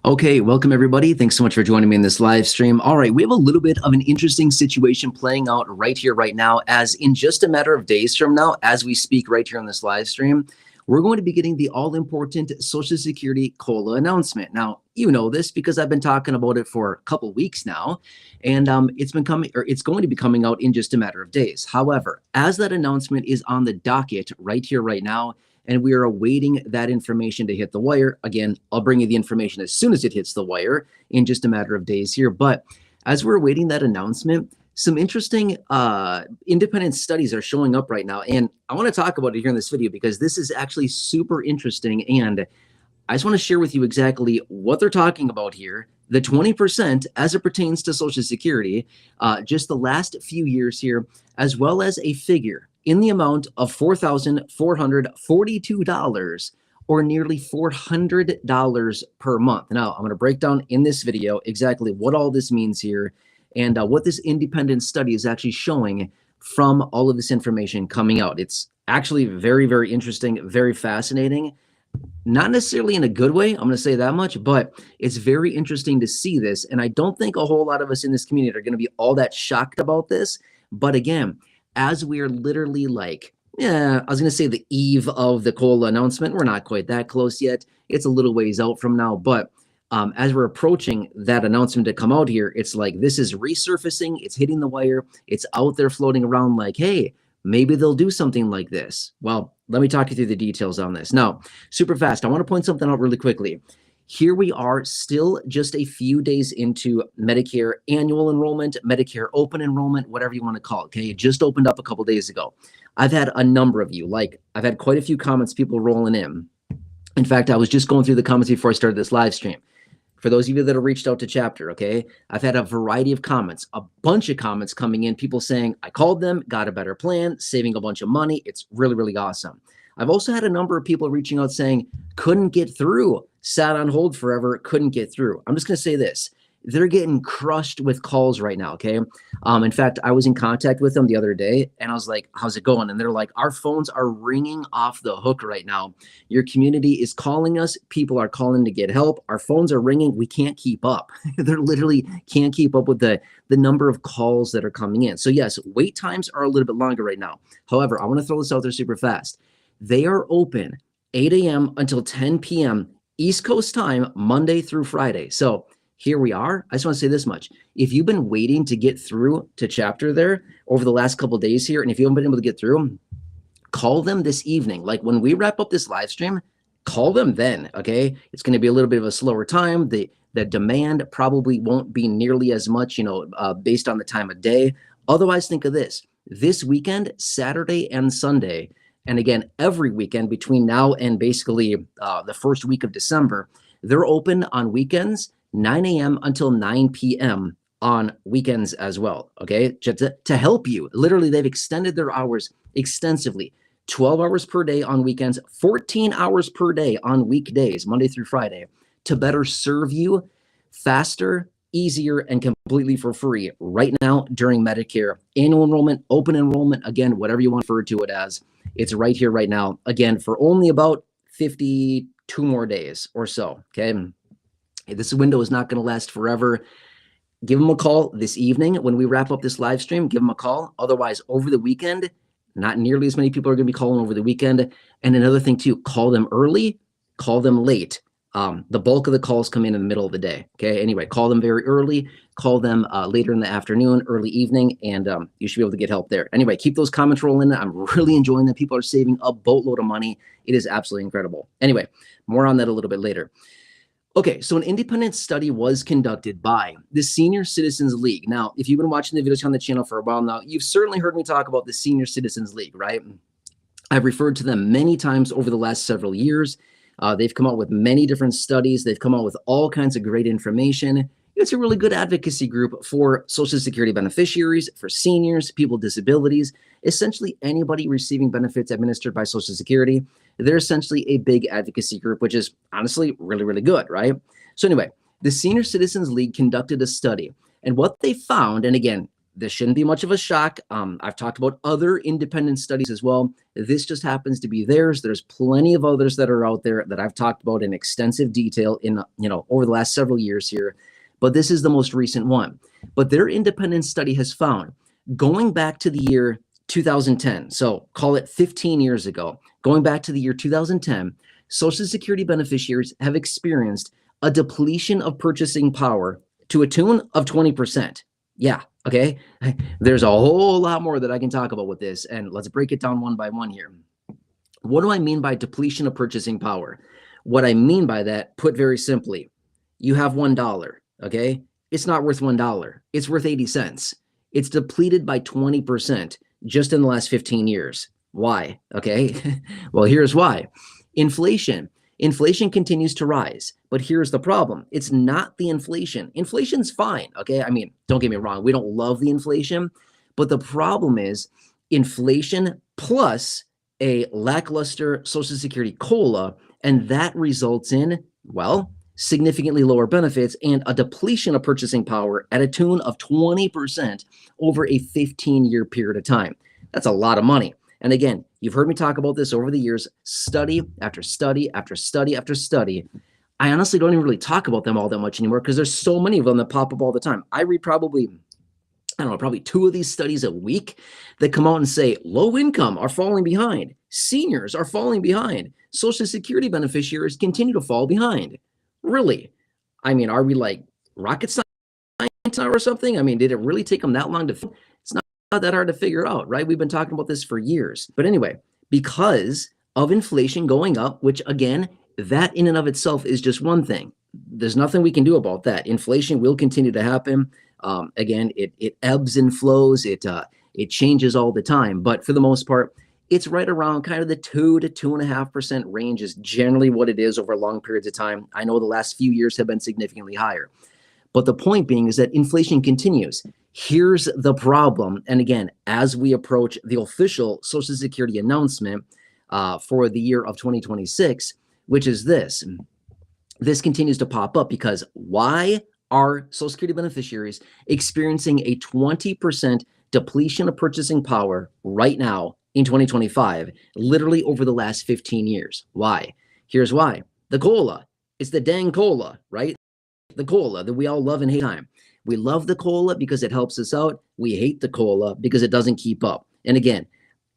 Okay, welcome everybody. Thanks so much for joining me in this live stream. All right, we have a little bit of an interesting situation playing out right here, right now, as in just a matter of days from now, as we speak right here on this live stream, we're going to be getting the all-important Social Security COLA announcement. Now, you know this because I've been talking about it for a couple weeks now, and it's going to be coming out in just a matter of days. However, as that announcement is on the docket right here, right now, and we are awaiting that information to hit the wire. Again, I'll bring you the information as soon as it hits the wire in just a matter of days here. But as we're awaiting that announcement, some interesting independent studies are showing up right now. And I want to talk about it here in this video because this is actually super interesting. And I just want to share with you exactly what they're talking about here. The 20% as it pertains to Social Security, just the last few years here, as well as a figure in the amount of $4,442 or nearly $400 per month. Now, I'm going to break down in this video exactly what all this means here and what this independent study is actually showing from all of this information coming out. It's actually very, very interesting, very fascinating. Not necessarily in a good way, I'm going to say that much, but it's very interesting to see this. And I don't think a whole lot of us in this community are going to be all that shocked about this. But again, as we are literally like, I was going to say the eve of the COLA announcement. We're not quite that close yet. It's a little ways out from now. But as we're approaching that announcement to come out here, it's like this is resurfacing. It's hitting the wire. It's out there floating around like, hey, maybe they'll do something like this. Well, let me talk you through the details on this. Now, super fast, I want to point something out really quickly. Here we are still just a few days into Medicare Annual Enrollment, Medicare Open Enrollment, whatever you want to call it, okay? It just opened up a couple days ago. I've had a number of you, I've had quite a few comments, people rolling in. In fact, I was just going through the comments before I started this live stream. For those of you that have reached out to Chapter, okay, I've had a variety of comments, a bunch of comments coming in, people saying, I called them, got a better plan, saving a bunch of money. It's really, really awesome. I've also had a number of people reaching out saying, couldn't get through, sat on hold forever, couldn't get through. I'm just going to say this. They're getting crushed with calls right now, okay? In fact, I was in contact with them the other day, and I was like, how's it going? And they're like, our phones are ringing off the hook right now. Your community is calling us. People are calling to get help. Our phones are ringing. We can't keep up. They're literally can't keep up with the number of calls that are coming in. So yes, wait times are a little bit longer right now. However, I want to throw this out there super fast. They are open 8 a.m. until 10 p.m. East Coast time, Monday through Friday. So here we are. I just want to say this much. If you've been waiting to get through to Chapter there over the last couple of days here, and if you haven't been able to get through, call them this evening. Like when we wrap up this live stream, call them then, okay? It's going to be a little bit of a slower time. The demand probably won't be nearly as much, based on the time of day. Otherwise, think of this. This weekend, Saturday and Sunday, and again, every weekend between now and basically the first week of December, they're open on weekends, 9 a.m. until 9 p.m. on weekends as well, okay? Just to help you. Literally, they've extended their hours extensively. 12 hours per day on weekends, 14 hours per day on weekdays, Monday through Friday, to better serve you faster, easier, and completely for free right now during Medicare Annual Enrollment, Open Enrollment, again, whatever you want to refer to it as. It's right here, right now, again, for only about 52 more days or so, okay? This window is not going to last forever. Give them a call this evening when we wrap up this live stream. Give them a call. Otherwise, over the weekend, not nearly as many people are going to be calling over the weekend. And another thing, too, call them early, call them late. The bulk of the calls come in the middle of the day, okay? Anyway, call them very early, call them later in the afternoon, early evening, and you should be able to get help there. Anyway, keep those comments rolling. I'm really enjoying that. People are saving a boatload of money. It is absolutely incredible. Anyway, more on that a little bit later. Okay, so an independent study was conducted by the Senior Citizens League. Now, if you've been watching the videos on the channel for a while now, you've certainly heard me talk about the Senior Citizens League, right? I've referred to them many times over the last several years. They've come out with many different studies. They've come out with all kinds of great information. It's a really good advocacy group for Social Security beneficiaries, for seniors, people with disabilities, essentially anybody receiving benefits administered by Social Security. They're essentially a big advocacy group, which is honestly really, really good, right? So anyway, the Senior Citizens League conducted a study, and what they found, and again, this shouldn't be much of a shock. I've talked about other independent studies as well. This just happens to be theirs. There's plenty of others that are out there that I've talked about in extensive detail in, over the last several years here, but this is the most recent one. But their independent study has found, going back to the year 2010, so call it 15 years ago, going back to the year 2010, Social Security beneficiaries have experienced a depletion of purchasing power to a tune of 20%. Yeah, okay. There's a whole lot more that I can talk about with this, and let's break it down one by one here. What do I mean by depletion of purchasing power? What I mean by that, put very simply, you have $1, okay? It's not worth $1. It's worth 80 cents. It's depleted by 20% just in the last 15 years. Why? Okay. Well, here's why. Inflation continues to rise, but here's the problem. It's not the inflation. Inflation's fine, okay? I mean, don't get me wrong. We don't love the inflation, but the problem is inflation plus a lackluster Social Security COLA, and that results in, well, significantly lower benefits and a depletion of purchasing power at a tune of 20% over a 15-year period of time. That's a lot of money. And again, you've heard me talk about this over the years, study after study after study after study. I honestly don't even really talk about them all that much anymore because there's so many of them that pop up all the time. I read probably 2 of these studies a week that come out and say low income are falling behind, seniors are falling behind, Social Security beneficiaries continue to fall behind. Really? I mean, are we like rocket science or something? I mean, did it really take them that long to? It's not that hard to figure out, right? We've been talking about this for years. But anyway, because of inflation going up, which again, that in and of itself is just one thing. There's nothing we can do about that. Inflation will continue to happen. Again, it ebbs and flows. It changes all the time. But for the most part, it's right around kind of the 2 to 2.5% range is generally what it is over long periods of time. I know the last few years have been significantly higher. But the point being is that inflation continues. Here's the problem. And again, as we approach the official Social Security announcement for the year of 2026, which is this continues to pop up because why are Social Security beneficiaries experiencing a 20% depletion of purchasing power right now in 2025, literally over the last 15 years? Why? Here's why. The COLA. It's the dang COLA, right? The COLA that we all love and hate time. We love the COLA because it helps us out. We hate the COLA because it doesn't keep up. And again,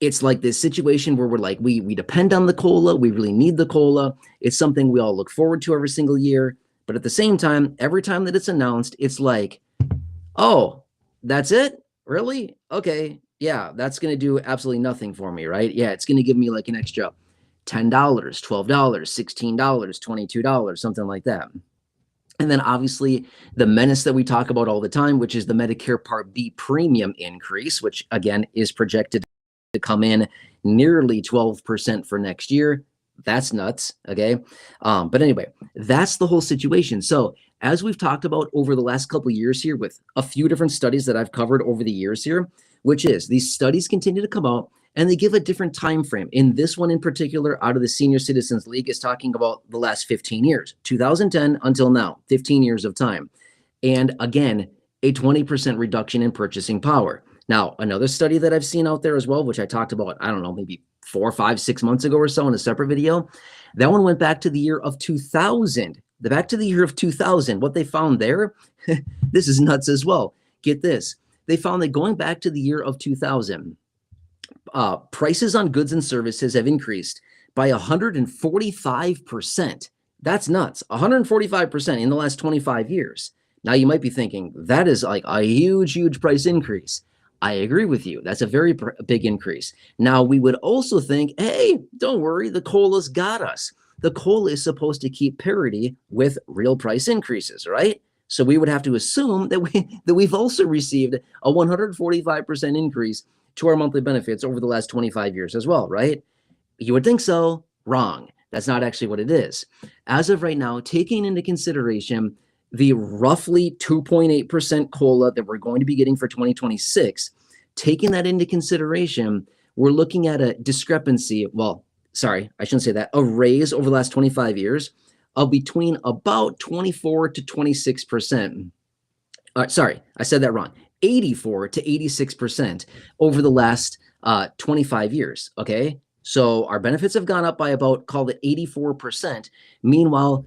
it's like this situation where we're like, we depend on the COLA. We really need the COLA. It's something we all look forward to every single year. But at the same time, every time that it's announced, it's like, oh, that's it? Really? Okay. Yeah, that's going to do absolutely nothing for me, right? Yeah, it's going to give me like an extra $10, $12, $16, $22, something like that. And then obviously the menace that we talk about all the time, which is the Medicare Part B premium increase, which again is projected to come in nearly 12% for next year. That's nuts. Okay. But anyway, that's the whole situation. So as we've talked about over the last couple of years here with a few different studies that I've covered over the years here, which is these studies continue to come out and they give a different time frame. In this one in particular, out of the Senior Citizens League, is talking about the last 15 years, 2010 until now, 15 years of time. And again, a 20% reduction in purchasing power. Now, another study that I've seen out there as well, which I talked about, I don't know, maybe 4, 5, 6 months ago or so in a separate video, that one went back to the year of 2000. Back to the year of 2000. What they found there, this is nuts as well. Get this. They found that going back to the year of 2000, prices on goods and services have increased by 145%. That's nuts. 145% in the last 25 years. Now you might be thinking that is like a huge price increase. I agree with you. That's a very big increase. Now we would also think, hey, don't worry, the COLA's got us. The COLA is supposed to keep parity with real price increases, right? So we would have to assume that we've also received a 145% increase to our monthly benefits over the last 25 years as well, right? You would think so. Wrong. That's not actually what it is. As of right now, taking into consideration the roughly 2.8% COLA that we're going to be getting for 2026, taking that into consideration, we're looking at a discrepancy. Well, sorry, I shouldn't say that. A raise over the last 25 years of between about 24 to 26%. Sorry, I said that wrong. 84 to 86% over the last 25 years, okay? So our benefits have gone up by about, call it 84%. Meanwhile,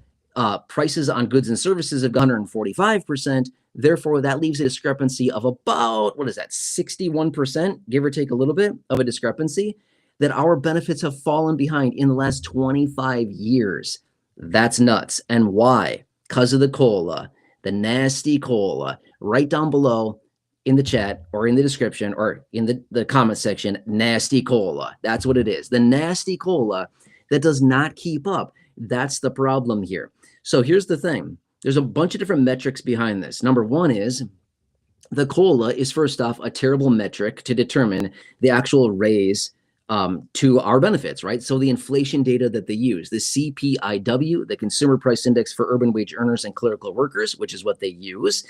prices on goods and services have gone 145%. Therefore, that leaves a discrepancy of about, what is that, 61%, give or take a little bit of a discrepancy, that our benefits have fallen behind in the last 25 years. That's nuts. And why? Because of the COLA, the nasty COLA. Right down below in the chat or in the description or in the comment section, nasty COLA. That's what it is. The nasty COLA that does not keep up. That's the problem here. So here's the thing. There's a bunch of different metrics behind this. Number one is the COLA is, first off, a terrible metric to determine the actual raise to our benefits, right? So the inflation data that they use, the CPIW, the Consumer Price Index for Urban Wage Earners and Clerical Workers, which is what they use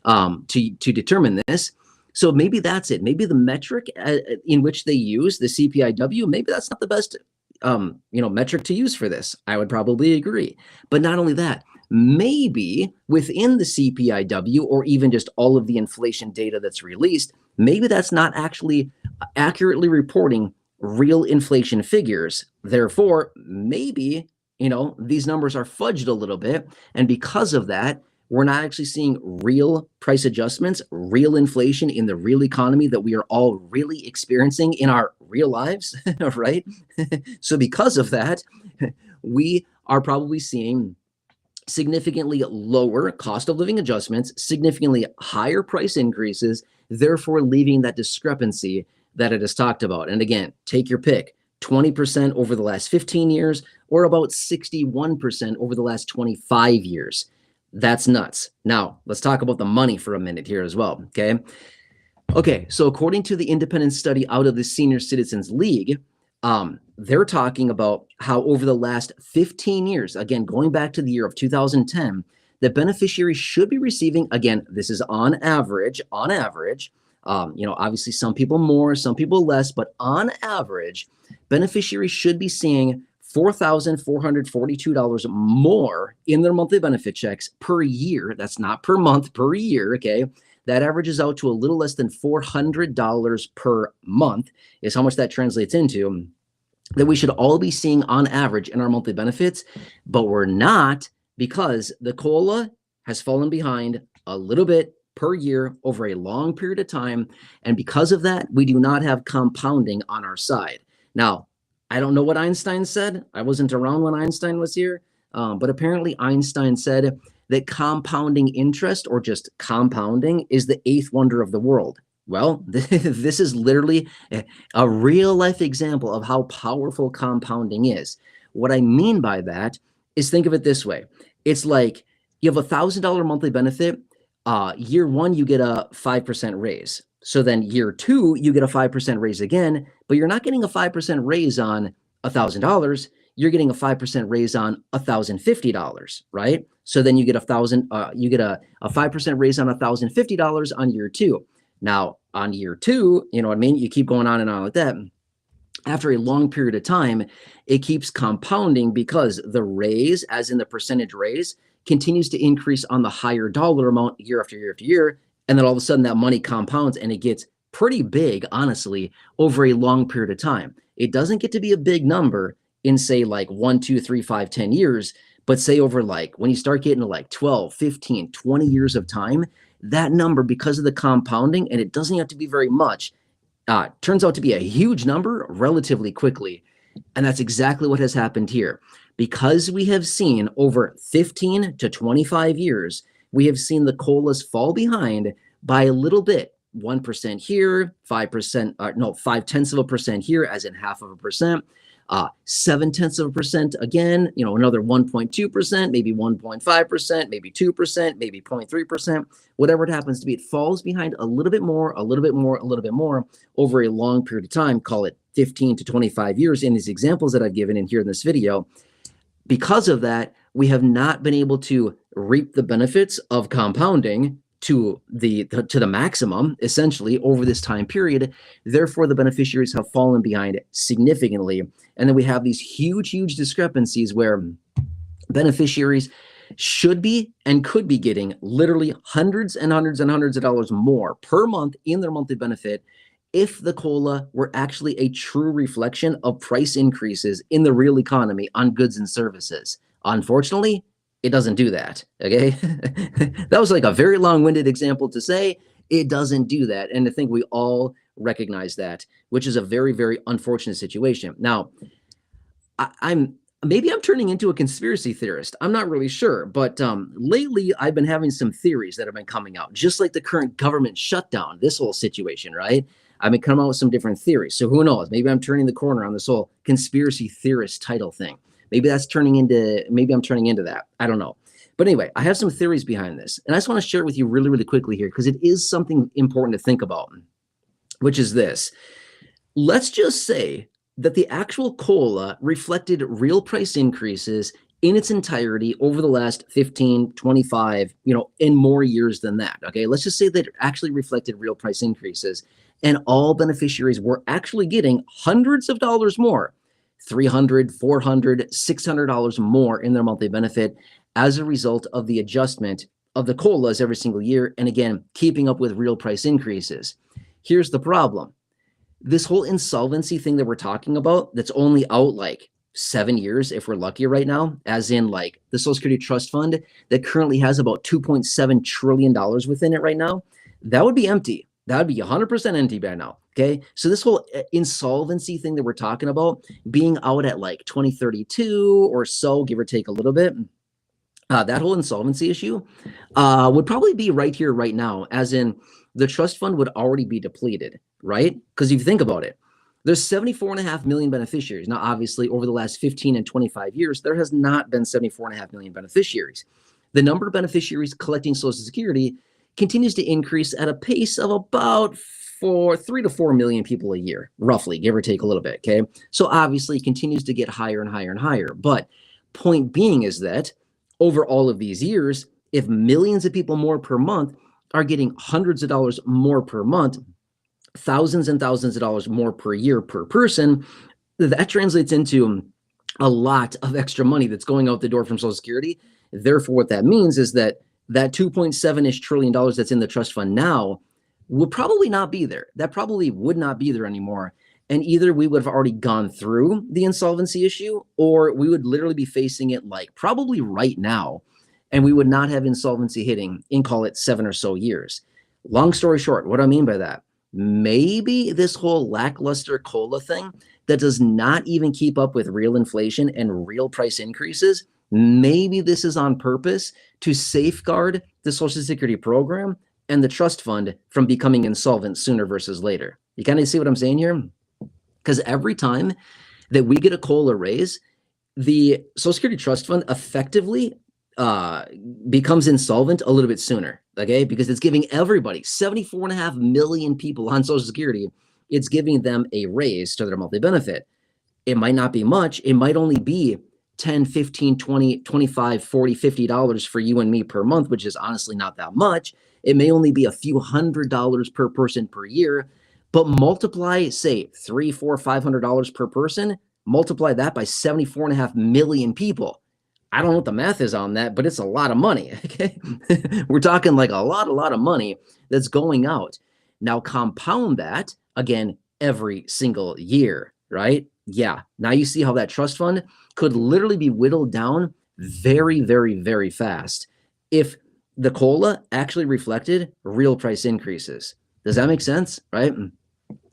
to determine this. So maybe that's it. Maybe the metric in which they use the CPIW, maybe that's not the best metric to use for this. I would probably agree. But not only that, maybe within the CPIW or even just all of the inflation data that's released, maybe that's not actually accurately reporting real inflation figures. Therefore, maybe, these numbers are fudged a little bit. And because of that, we're not actually seeing real price adjustments, real inflation in the real economy that we are all really experiencing in our real lives, right? So because of that, we are probably seeing significantly lower cost of living adjustments, significantly higher price increases, therefore leaving that discrepancy that I just talked about. And again, take your pick, 20% over the last 15 years or about 61% over the last 25 years. That's nuts. Now, let's talk about the money for a minute here as well, okay? Okay, so according to the independent study out of the Senior Citizens League, they're talking about how over the last 15 years, again, going back to the year of 2010, the beneficiaries should be receiving, again, this is on average, obviously some people more, some people less, but on average, beneficiaries should be seeing $4,442 more in their monthly benefit checks per year. That's not per month, per year, okay? That averages out to a little less than $400 per month is how much that translates into, that we should all be seeing on average in our monthly benefits, but we're not, because the COLA has fallen behind a little bit per year over a long period of time. And because of that, we do not have compounding on our side. Now, I don't know what Einstein said. I wasn't around when Einstein was here, but apparently Einstein said that compounding interest, or just compounding, is the eighth wonder of the world. Well, this is literally a real life example of how powerful compounding is. What I mean by that is, think of it this way. It's like you have $1,000 monthly benefit. Year one, you get a 5% raise. So then year two, you get a 5% raise again, but you're not getting a 5% raise on $1,000. You're getting a 5% raise on $1,050, right? So then you get a 5% raise on $1,050 on year two. Now on year two, you know what I mean? You keep going on and on like that. After a long period of time, it keeps compounding because the raise, as in the percentage raise, continues to increase on the higher dollar amount year after year after year. And then all of a sudden that money compounds and it gets pretty big, honestly, over a long period of time. It doesn't get to be a big number in, say, like 1, 2, 3, 5, 10 years, but say over like when you start getting to like 12, 15, 20 years of time, that number, because of the compounding, and it doesn't have to be very much, turns out to be a huge number relatively quickly. And that's exactly what has happened here. Because we have seen over 15 to 25 years, we have seen the COLAs fall behind by a little bit, 1% here, 5%, 0.5% here, as in 0.5%, 0.7% again, another 1.2%, maybe 1.5%, maybe 2%, maybe 0.3%, whatever it happens to be. It falls behind a little bit more, a little bit more, a little bit more over a long period of time, call it 15 to 25 years in these examples that I've given in here in this video. Because of that, we have not been able to reap the benefits of compounding to the maximum, essentially, over this time period. Therefore, the beneficiaries have fallen behind significantly. And then we have these huge discrepancies where beneficiaries, should be and could be getting literally hundreds and hundreds and hundreds of dollars more per month in their monthly benefit if the COLA were actually a true reflection of price increases in the real economy on goods and services. Unfortunately, it doesn't do that, okay? That was like a very long-winded example to say it doesn't do that. And I think we all recognize that, which is a very, very unfortunate situation. Now, maybe I'm turning into a conspiracy theorist. I'm not really sure, but lately I've been having some theories that have been coming out, just like the current government shutdown, this whole situation, right? I've been coming out with some different theories. So who knows? Maybe I'm turning the corner on this whole conspiracy theorist title thing. Maybe I'm turning into that. I don't know. But anyway, I have some theories behind this. And I just want to share it with you really, really quickly here, because it is something important to think about, which is this. Let's just say that the actual COLA reflected real price increases in its entirety over the last 15, 25, and more years than that. Okay, let's just say that it actually reflected real price increases and all beneficiaries were actually getting hundreds of dollars more, $300, $400, $600 more in their monthly benefit as a result of the adjustment of the COLAs every single year. And again, keeping up with real price increases. Here's the problem. This whole insolvency thing that we're talking about, that's only out like 7 years if we're lucky right now, as in like the Social Security Trust Fund that currently has about $2.7 trillion within it right now, that would be empty. That would be 100% empty by now. Okay. So this whole insolvency thing that we're talking about being out at like 2032 or so, give or take a little bit, that whole insolvency issue would probably be right here, right now, as in the trust fund would already be depleted, right? Because if you think about it, there's 74.5 million beneficiaries. Now, obviously, over the last 15 and 25 years, there has not been 74.5 million beneficiaries. The number of beneficiaries collecting Social Security continues to increase at a pace of about 3 to 4 million people a year, roughly, give or take a little bit, okay? So obviously, it continues to get higher and higher and higher. But point being is that over all of these years, if millions of people more per month are getting hundreds of dollars more per month, thousands and thousands of dollars more per year per person, that translates into a lot of extra money that's going out the door from Social Security. Therefore, what that means is that 2.7-ish trillion dollars that's in the trust fund now will probably not be there. That probably would not be there anymore. And either we would have already gone through the insolvency issue, or we would literally be facing it like probably right now, and we would not have insolvency hitting in, call it 7 or so years. Long story short, what do I mean by that? Maybe this whole lackluster COLA thing that does not even keep up with real inflation and real price increases, maybe this is on purpose to safeguard the Social Security program and the trust fund from becoming insolvent sooner versus later. You kind of see what I'm saying here? Because every time that we get a COLA raise, the Social Security Trust Fund effectively becomes insolvent a little bit sooner, okay? Because it's giving everybody, 74.5 million people on Social Security, it's giving them a raise to their monthly benefit. It might not be much. It might only be 10, 15, 20, 25, 40, $50 for you and me per month, which is honestly not that much. It may only be a few $100 per person per year, but multiply, say, $300, $400, $500 per person, multiply that by 74.5 million people. I don't know what the math is on that, but it's a lot of money, okay? We're talking like a lot of money that's going out. Now compound that, again, every single year, right? Yeah, now you see how that trust fund could literally be whittled down very, very, very fast if the COLA actually reflected real price increases. Does that make sense, right?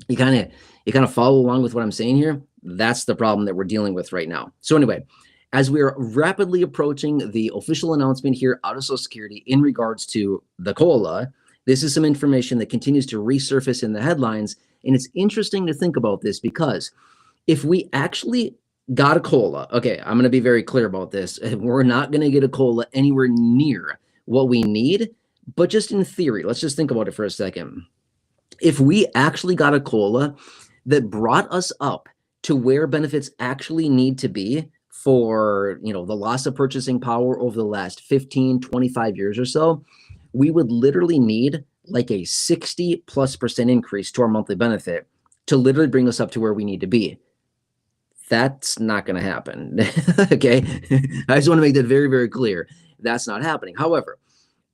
You kind of follow along with what I'm saying here. That's the problem that we're dealing with right now. So anyway, as we are rapidly approaching the official announcement here out of Social Security in regards to the COLA, this is some information that continues to resurface in the headlines. And it's interesting to think about this because if we actually got a COLA, okay, I'm going to be very clear about this. We're not going to get a COLA anywhere near what we need, but just in theory, let's just think about it for a second. If we actually got a COLA that brought us up to where benefits actually need to be for, the loss of purchasing power over the last 15, 25 years or so, we would literally need like a 60+% increase to our monthly benefit to literally bring us up to where we need to be. That's not going to happen. Okay. I just want to make that very, very clear. That's not happening. However,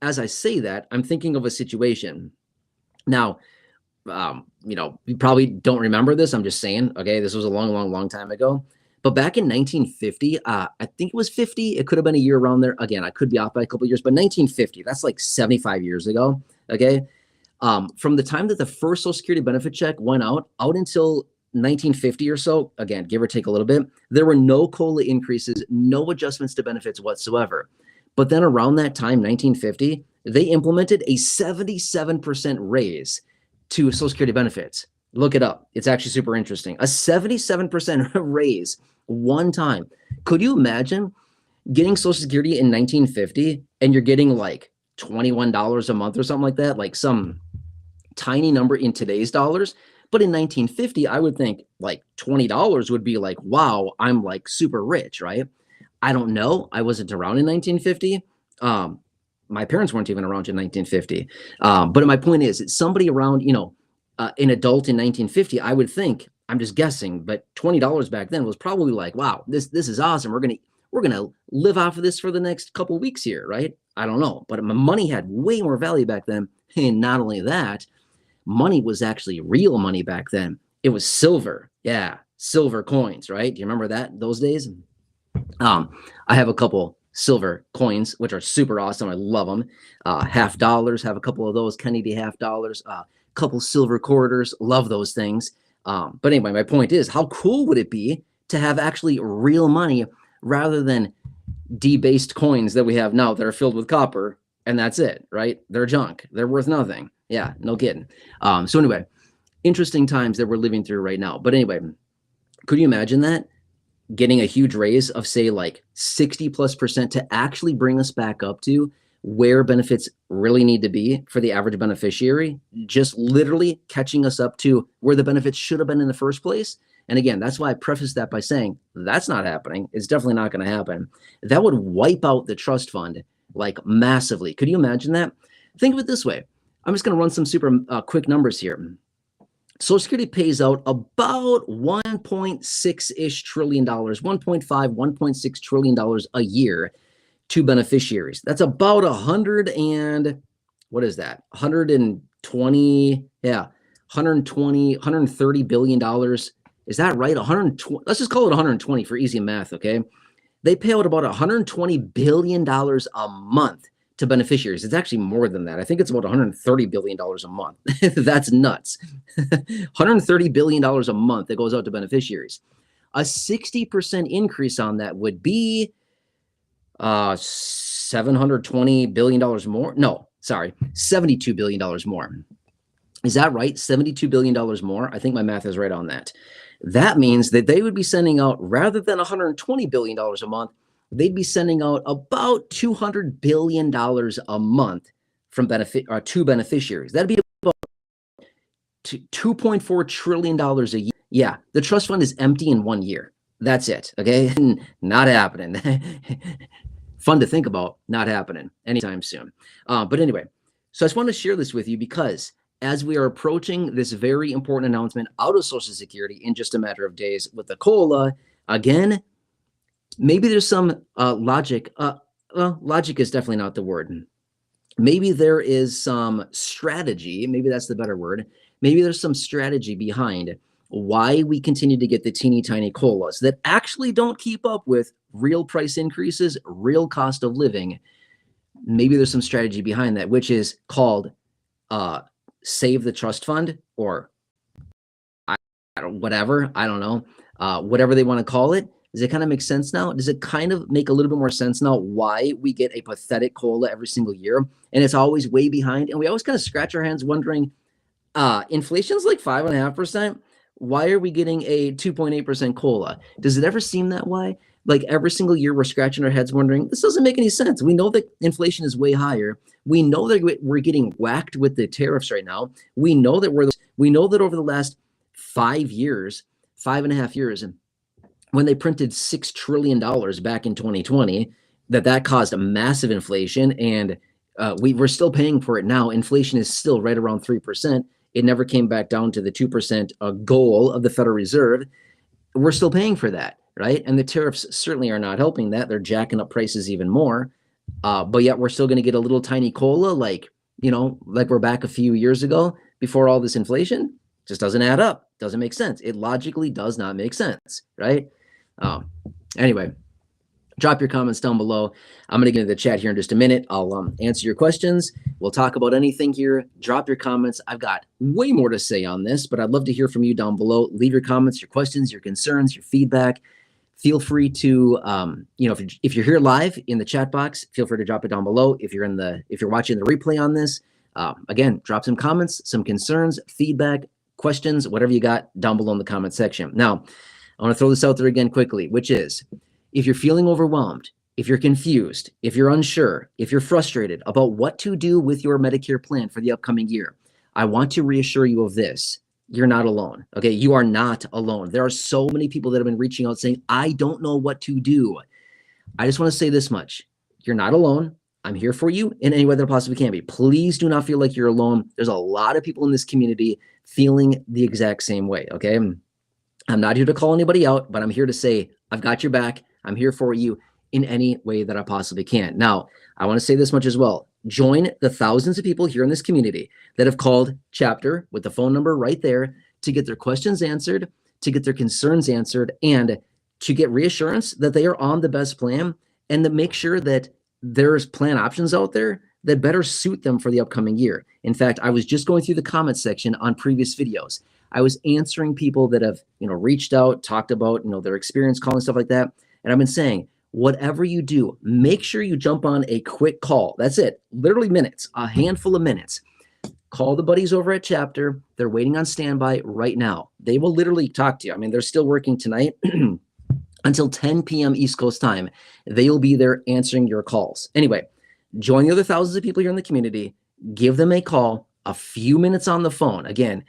as I say that, I'm thinking of a situation. Now, you probably don't remember this. I'm just saying, okay, this was a long time ago. But back in 1950, I think it was 50. It could have been a year around there. Again, I could be off by a couple of years, but 1950, that's like 75 years ago. Okay. From the time that the first Social Security benefit check went out until 1950 or so, again, give or take a little bit, there were no COLA increases, no adjustments to benefits whatsoever. But then around that time, 1950, they implemented a 77% raise to Social Security benefits. Look it up. It's actually super interesting. A 77% raise one time. Could you imagine getting Social Security in 1950 and you're getting like $21 a month or something like that, like some tiny number in today's dollars? But in 1950, I would think like $20 would be like, wow, I'm like super rich, right? I don't know. I wasn't around in 1950. My parents weren't even around in 1950. But my point is, it's somebody around, an adult in 1950, I would think, I'm just guessing, but $20 back then was probably like, wow, this is awesome. We're gonna live off of this for the next couple of weeks here, right? I don't know, but my money had way more value back then. And not only that, money was actually real money back then. It was silver. Yeah, silver coins, right? Do you remember that those days? I have a couple silver coins, which are super awesome. I love them. $50, have a couple of those Kennedy $50. Couple silver quarters, love those things. But anyway, my point is, how cool would it be to have actually real money rather than debased coins that we have now that are filled with copper, and that's it, right? They're junk. They're worth nothing. Yeah, no kidding. So anyway, interesting times that we're living through right now. But anyway, could you imagine that? Getting a huge raise of say like 60+% to actually bring us back up to where benefits really need to be for the average beneficiary, just literally catching us up to where the benefits should have been in the first place. And again, that's why I preface that by saying that's not happening. It's definitely not going to happen. That would wipe out the trust fund like massively. Could you imagine that? Think of it this way. I'm just going to run some super quick numbers here. Social Security pays out about $1.6-ish trillion, 1.5, $1.6 trillion a year to beneficiaries. That's about 130 billion dollars. Is that right? 120. Let's just call it 120 for easy math, okay? They pay out about $120 billion a month to beneficiaries. It's actually more than that. I think it's about $130 billion a month. That's nuts. $130 billion a month that goes out to beneficiaries. A 60% increase on that would be $720 billion more. No, sorry, $72 billion more. Is that right? $72 billion more. I think my math is right on that. That means that they would be sending out, rather than $120 billion a month, they'd be sending out about $200 billion a month from to beneficiaries. That'd be about $2.4 trillion a year. Yeah, the trust fund is empty in 1 year. That's it. Okay, not happening. Fun to think about, not happening anytime soon. But anyway, so I just want to share this with you because as we are approaching this very important announcement out of Social Security in just a matter of days with the COLA, again, maybe there's some logic. Well, logic is definitely not the word. Maybe there is some strategy. Maybe that's the better word. Maybe there's some strategy behind why we continue to get the teeny tiny COLAs that actually don't keep up with real price increases, real cost of living. Maybe there's some strategy behind that, which is called save the trust fund, or whatever. I don't know. Whatever they want to call it. Does it kind of make sense now? Does it kind of make a little bit more sense now why we get a pathetic COLA every single year? And it's always way behind. And we always kind of scratch our hands wondering, inflation's like 5.5%. Why are we getting a 2.8% COLA? Does it ever seem that way? Like every single year we're scratching our heads wondering, this doesn't make any sense. We know that inflation is way higher. We know that we're getting whacked with the tariffs right now. We know that over the last 5 years, 5.5 years, when they printed $6 trillion back in 2020, that caused a massive inflation, and we're still paying for it now. Inflation is still right around 3%. It never came back down to the 2% goal of the Federal Reserve. We're still paying for that, right? And the tariffs certainly are not helping that. They're jacking up prices even more. but yet we're still going to get a little tiny COLA, like, like we're back a few years ago before all this inflation. Just doesn't add up. Doesn't make sense. It logically does not make sense, right? Anyway, drop your comments down below. I'm going to get into the chat here in just a minute. I'll answer your questions. We'll talk about anything here. Drop your comments. I've got way more to say on this, but I'd love to hear from you down below. Leave your comments, your questions, your concerns, your feedback. Feel free to, if you're here live in the chat box, feel free to drop it down below. If you're watching the replay on this, again, drop some comments, some concerns, feedback, questions, whatever you got down below in the comment section. Now, I want to throw this out there again quickly, which is, if you're feeling overwhelmed, if you're confused, if you're unsure, if you're frustrated about what to do with your Medicare plan for the upcoming year, I want to reassure you of this. You're not alone. Okay. You are not alone. There are so many people that have been reaching out saying, I don't know what to do. I just want to say this much. You're not alone. I'm here for you in any way that I possibly can be. Please do not feel like you're alone. There's a lot of people in this community feeling the exact same way. Okay. I'm not here to call anybody out, but I'm here to say, I've got your back. I'm here for you in any way that I possibly can. Now, I want to say this much as well. Join the thousands of people here in this community that have called Chapter with the phone number right there to get their questions answered, to get their concerns answered, and to get reassurance that they are on the best plan, and to make sure that there's plan options out there that better suit them for the upcoming year. In fact, I was just going through the comment section on previous videos. I was answering people that have, reached out, talked about, their experience calling, stuff like that. And I've been saying, whatever you do, make sure you jump on a quick call. That's it. Literally minutes, a handful of minutes. Call the buddies over at Chapter. They're waiting on standby right now. They will literally talk to you. I mean, they're still working tonight until 10 p.m. East Coast time. They'll be there answering your calls. Anyway, join the other thousands of people here in the community. Give them a call, a few minutes on the phone. Again,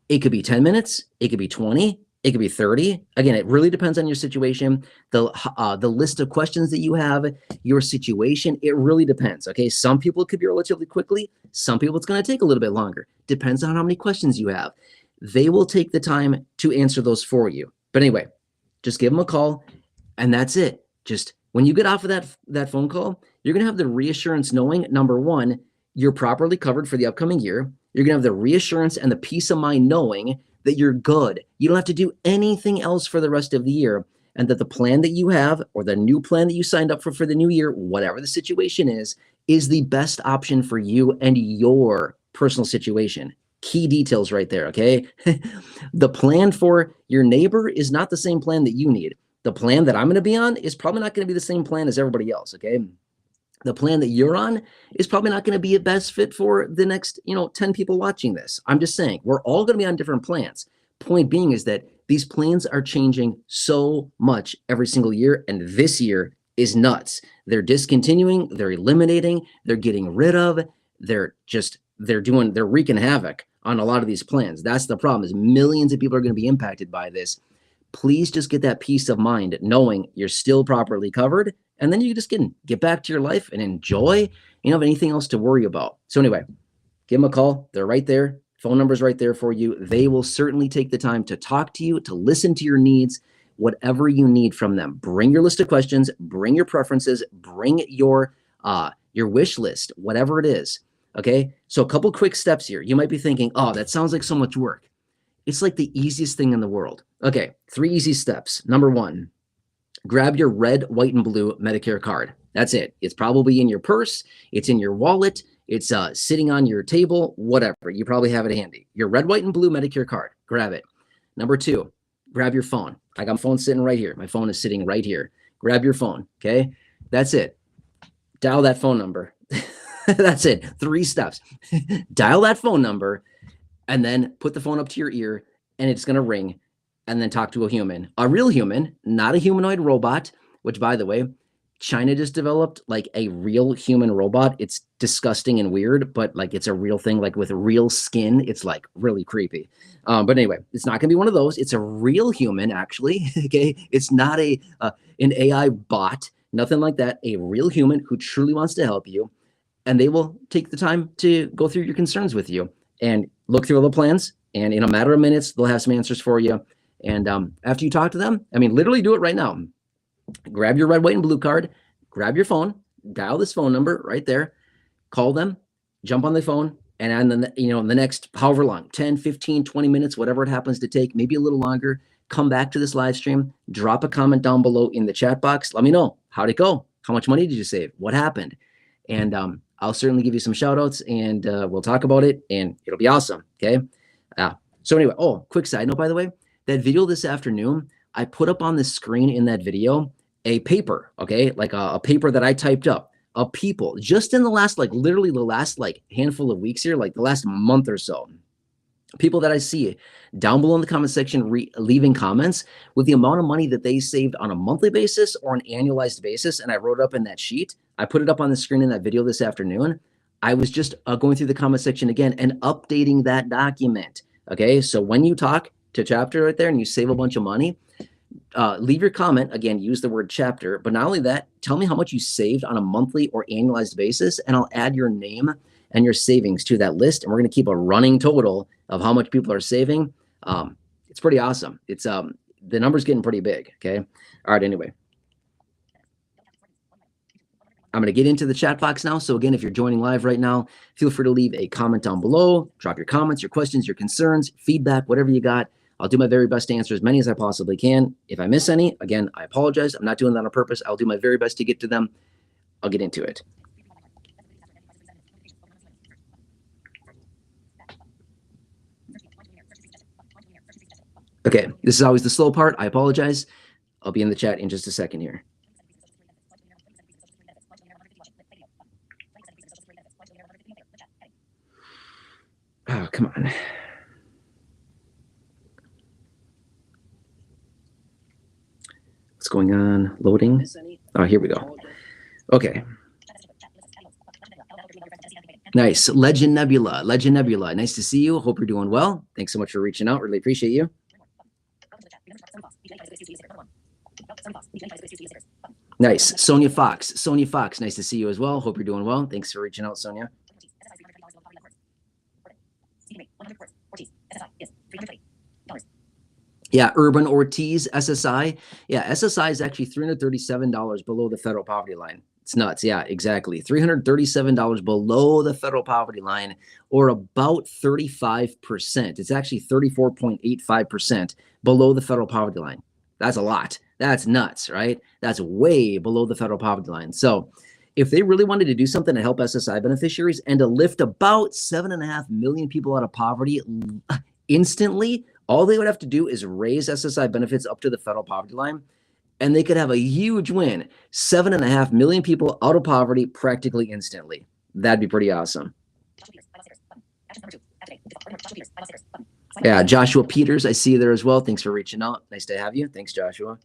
it could be 10 minutes. It could be 20. It could be 30. Again, it really depends on your situation, the list of questions that you have, your situation. It really depends. Okay. Some people it could be relatively quickly. Some people it's going to take a little bit longer. Depends on how many questions you have. They will take the time to answer those for you. But anyway, just give them a call and that's it. Just when you get off of that phone call, you're going to have the reassurance knowing, number one, you're properly covered for the upcoming year. You're going to have the reassurance and the peace of mind knowing that you're good. You don't have to do anything else for the rest of the year, and that the plan that you have or the new plan that you signed up for the new year, whatever the situation is the best option for you and your personal situation. Key details right there, okay? The plan for your neighbor is not the same plan that you need. The plan that I'm going to be on is probably not going to be the same plan as everybody else, okay? The plan that you're on is probably not going to be a best fit for the next, 10 people watching this. I'm just saying, we're all going to be on different plans. Point being is that these plans are changing so much every single year, and this year is nuts. They're discontinuing, they're eliminating, they're getting rid of, they're wreaking havoc on a lot of these plans. That's the problem, is millions of people are going to be impacted by this. Please just get that peace of mind knowing you're still properly covered. And then you just get back to your life and enjoy. You don't have anything else to worry about. So anyway, give them a call. They're right there. Phone number's right there for you. They will certainly take the time to talk to you, to listen to your needs, whatever you need from them. Bring your list of questions, bring your preferences, bring your wish list, whatever it is. Okay. So a couple quick steps here. You might be thinking, oh, that sounds like so much work. It's like the easiest thing in the world. Okay. 3 easy steps. Number 1. Grab your red, white, and blue Medicare card. That's it. It's probably in your purse. It's in your wallet. It's sitting on your table, whatever. You probably have it handy. Your red, white, and blue Medicare card. Grab it. Number 2, grab your phone. I got my phone sitting right here. My phone is sitting right here. Grab your phone, okay? That's it. Dial that phone number. That's it. 3 steps. Dial that phone number and then put the phone up to your ear and it's going to ring. And then talk to a real human, not a humanoid robot, which, by the way, China just developed like a real human robot. It's disgusting and weird, but like it's a real thing, like with real skin. It's like really creepy. But anyway, it's not going to be one of those. It's a real human, actually. Okay. It's not an AI bot, nothing like that. A real human who truly wants to help you. And they will take the time to go through your concerns with you and look through all the plans. And in a matter of minutes, they'll have some answers for you. And after you talk to them, I mean, literally do it right now. Grab your red, white, and blue card, grab your phone, dial this phone number right there, call them, jump on the phone, and then, in the next however long, 10, 15, 20 minutes, whatever it happens to take, maybe a little longer, come back to this live stream, drop a comment down below in the chat box. Let me know, how'd it go? How much money did you save? What happened? And I'll certainly give you some shout outs, and we'll talk about it, and it'll be awesome. Okay. So anyway, quick side note, by the way, that video this afternoon, I put up on the screen in that video a paper, okay, like a paper that I typed up of people just in the last, literally the last handful of weeks here, like the last month or so, people that I see down below in the comment section leaving comments with the amount of money that they saved on a monthly basis or an annualized basis. And I wrote up in that sheet. I put it up on the screen in that video this afternoon. I was just going through the comment section again and updating that document. Okay, so when you talk to Chapter right there and you save a bunch of money, leave your comment. Again, use the word Chapter, but not only that, tell me how much you saved on a monthly or annualized basis, and I'll add your name and your savings to that list. And we're going to keep a running total of how much people are saving. It's pretty awesome. It's the number's getting pretty big. Okay. All right. Anyway, I'm going to get into the chat box now. So again, if you're joining live right now, feel free to leave a comment down below, drop your comments, your questions, your concerns, feedback, whatever you got. I'll do my very best to answer as many as I possibly can. If I miss any, again, I apologize. I'm not doing that on purpose. I'll do my very best to get to them. I'll get into it. Okay, this is always the slow part. I apologize. I'll be in the chat in just a second here. Oh, come on. What's going on? Loading? Oh, here we go. Okay. Nice. Legend Nebula. Legend Nebula. Nice to see you. Hope you're doing well. Thanks so much for reaching out. Really appreciate you. Nice. Sonia Fox. Sonia Fox. Nice to see you as well. Hope you're doing well. Thanks for reaching out, Sonia. Yeah, Urban Ortiz, SSI. Yeah, SSI is actually $337 below the federal poverty line. It's nuts. Yeah, exactly. $337 below the federal poverty line, or about 35%. It's actually 34.85% below the federal poverty line. That's a lot. That's nuts, right? That's way below the federal poverty line. So if they really wanted to do something to help SSI beneficiaries and to lift about 7.5 million people out of poverty instantly, all they would have to do is raise SSI benefits up to the federal poverty line, and they could have a huge win. 7.5 million people out of poverty practically instantly. That'd be pretty awesome. Yeah, Joshua Peters, I see you there as well. Thanks for reaching out. Nice to have you. Thanks, Joshua.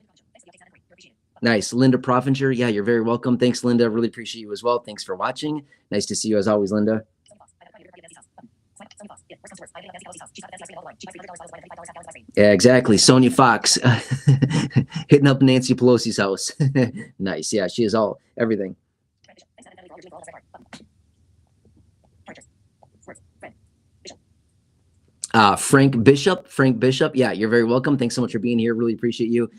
Nice. Linda Profinger. Yeah, you're very welcome. Thanks, Linda. Really appreciate you as well. Thanks for watching. Nice to see you as always, Linda. Yeah, exactly. Sonia Fox hitting up Nancy Pelosi's house. Nice. Yeah, she is everything. Frank Bishop. Yeah, you're very welcome. Thanks so much for being here. Really appreciate you.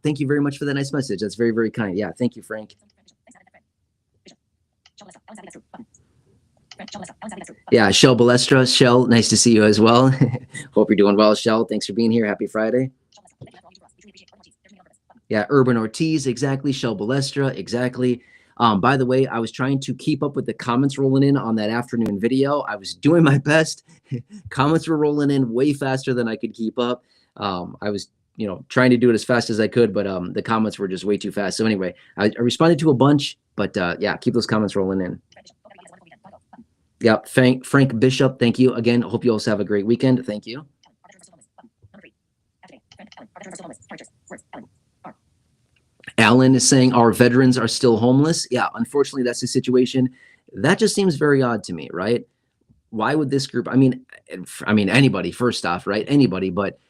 Thank you very much for that nice message. That's very, very kind. Yeah, thank you, Frank. Yeah, Shell Balestra. Shell, nice to see you as well. Hope you're doing well, Shell. Thanks for being here. Happy Friday. Yeah, Urban Ortiz, exactly. Shell Balestra, exactly. By the way, I was trying to keep up with the comments rolling in on that afternoon video. I was doing my best. Comments were rolling in way faster than I could keep up. I was, trying to do it as fast as I could, but the comments were just way too fast. So anyway, I responded to a bunch, but yeah, keep those comments rolling in. Yep, Frank Bishop, thank you again. Hope you also have a great weekend. Thank you. Alan is saying our veterans are still homeless. Yeah, unfortunately, that's the situation. That just seems very odd to me, right? Why would this group? I mean, anybody. First off, right? Anybody, but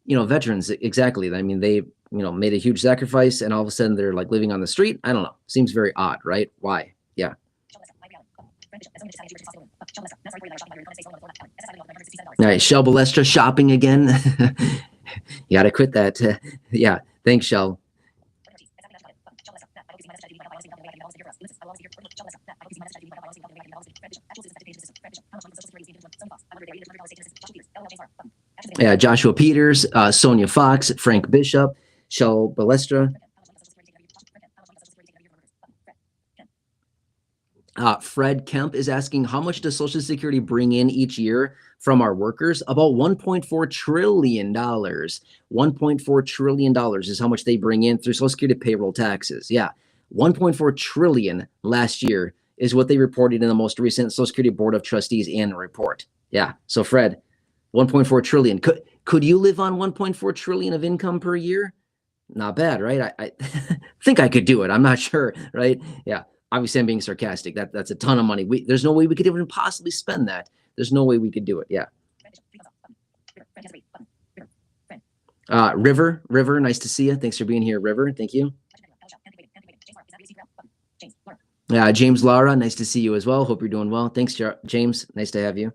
veterans, exactly. I mean, they made a huge sacrifice, and all of a sudden they're like living on the street. I don't know. Seems very odd, right? Why? Yeah. Nice. Shell Balestra shopping again. You gotta quit that. Yeah. Thanks, Shell. Yeah, Joshua Peters, Sonia Fox, Frank Bishop, Shel Balestra. Fred Kemp is asking, how much does Social Security bring in each year from our workers? About $1.4 trillion. $1.4 trillion is how much they bring in through Social Security payroll taxes. Yeah, $1.4 trillion last year is what they reported in the most recent Social Security Board of Trustees annual report. Yeah, so Fred, 1.4 trillion. Could you live on 1.4 trillion of income per year? Not bad, right? I think I could do it. I'm not sure, right? Yeah. Obviously, I'm being sarcastic. That's a ton of money. There's no way we could even possibly spend that. There's no way we could do it. Yeah. River, nice to see you. Thanks for being here, River. Thank you. James Lara, nice to see you as well. Hope you're doing well. Thanks, James. Nice to have you.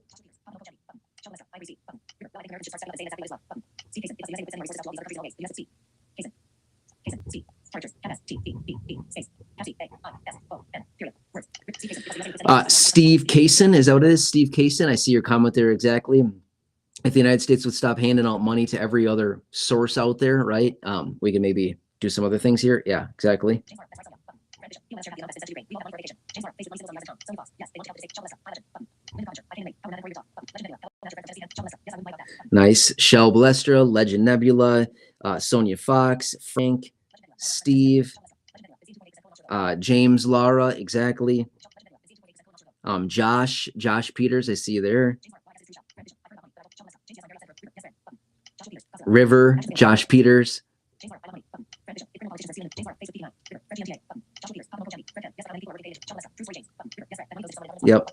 Steve Kaysen, is that what it is? Steve Kaysen, I see your comment there exactly. If the United States would stop handing out money to every other source out there, right? We can maybe do some other things here. Yeah, exactly. Nice. Shel Balestra, Legend Nebula, Sonia Fox, Frank, Steve, James Lara, exactly. Josh Peters, I see you there. River, Josh Peters. Yep.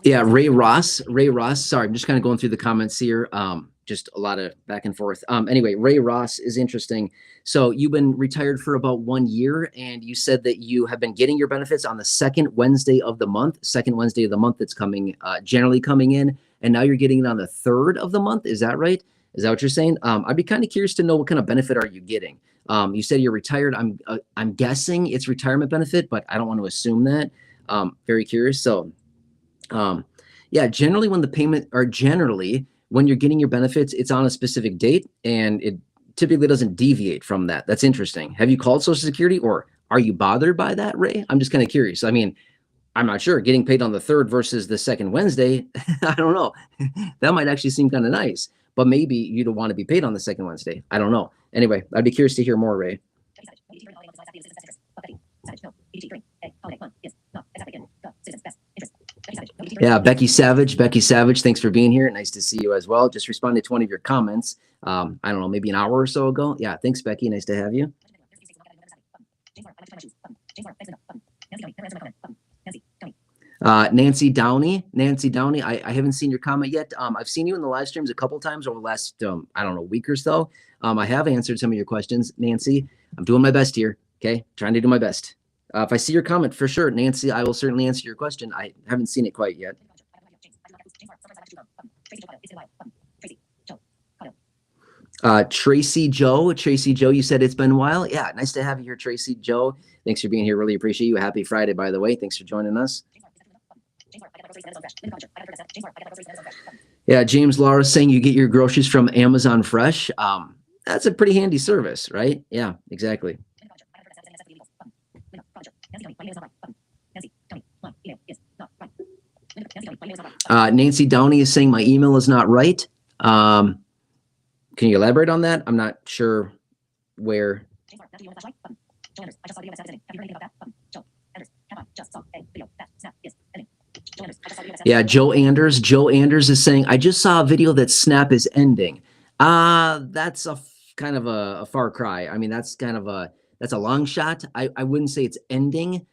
Yeah, Ray Ross. Sorry, I'm just kind of going through the comments here. Just a lot of back and forth. Anyway, Ray Ross is interesting. So you've been retired for about 1 year, and you said that you have been getting your benefits on the second Wednesday of the month. That's coming, generally coming in, and now you're getting it on the 3rd of the month. Is that right? Is that what you're saying? I'd be kind of curious to know what kind of benefit are you getting. You said you're retired. I'm guessing it's retirement benefit, but I don't want to assume that. Very curious. So, yeah, generally when you're getting your benefits, it's on a specific date, and it typically doesn't deviate from that. That's interesting. Have you called Social Security, or are you bothered by that, Ray? I'm just kind of curious. I mean, I'm not sure. Getting paid on the 3rd versus the second Wednesday, I don't know. That might actually seem kind of nice, but maybe you don't want to be paid on the second Wednesday. I don't know. Anyway, I'd be curious to hear more, Ray. Yeah, Becky Savage, thanks for being here. Nice to see you as well. Just responded to one of your comments. I don't know, maybe an hour or so ago. Yeah, thanks, Becky. Nice to have you. Nancy Downey, I haven't seen your comment yet. I've seen you in the live streams a couple times over the last, I don't know, week or so. I have answered some of your questions, Nancy. I'm doing my best here. Okay, trying to do my best. If I see your comment, for sure, Nancy, I will certainly answer your question. I haven't seen it quite yet. Tracy Joe, you said it's been a while. Yeah, nice to have you here, Tracy Joe. Thanks for being here. Really appreciate you. Happy Friday, by the way. Thanks for joining us. Yeah, James Lara saying you get your groceries from Amazon Fresh. That's a pretty handy service, right? Yeah, exactly. Nancy Downey is saying my email is not right. Can you elaborate on that? I'm not sure where. Yeah, Joe Anders is saying, I just saw a video that SNAP is ending. That's kind of a far cry. I mean, that's a long shot. I wouldn't say it's ending.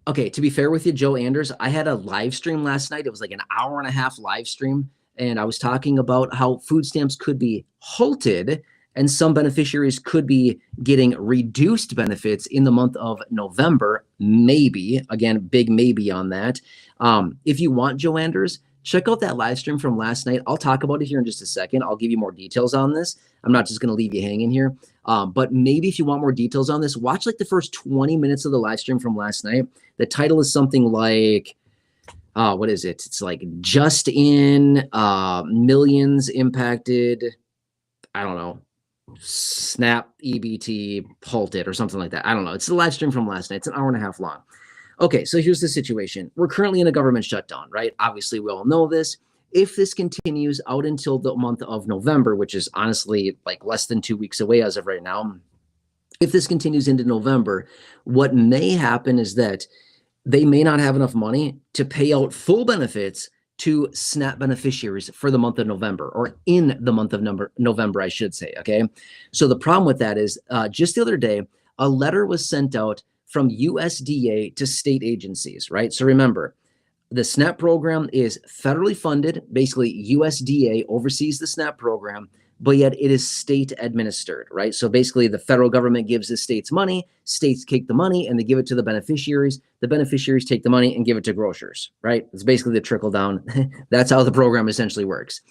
Okay, to be fair with you, Joe Anders, I had a live stream last night. It was like an hour and a half live stream. and I was talking about how food stamps could be halted and some beneficiaries could be getting reduced benefits in the month of November, maybe. Again, big maybe on that. If you want, Joe Anders, check out that live stream from last night. I'll talk about it here in just a second. I'll give you more details on this. I'm not just going to leave you hanging here. But maybe if you want more details on this, watch like the first 20 minutes of the live stream from last night. The title is something like, what is it? It's like just in millions impacted, I don't know, SNAP EBT halted or something like that. I don't know. It's the live stream from last night. It's an hour and a half long. Okay, so here's the situation. We're currently in a government shutdown, right? Obviously, we all know this. If this continues out until the month of November, which is honestly like less than 2 weeks away as of right now, if this continues into November, what may happen is that they may not have enough money to pay out full benefits to SNAP beneficiaries for the month of November, or in the month of November, I should say, okay? So the problem with that is just the other day, a letter was sent out from USDA to state agencies, right? So remember, the SNAP program is federally funded. Basically, USDA oversees the SNAP program, but yet it is state administered, right? So basically, the federal government gives the states money, states take the money and they give it to the beneficiaries take the money and give it to grocers, right? It's basically the trickle down. That's how the program essentially works.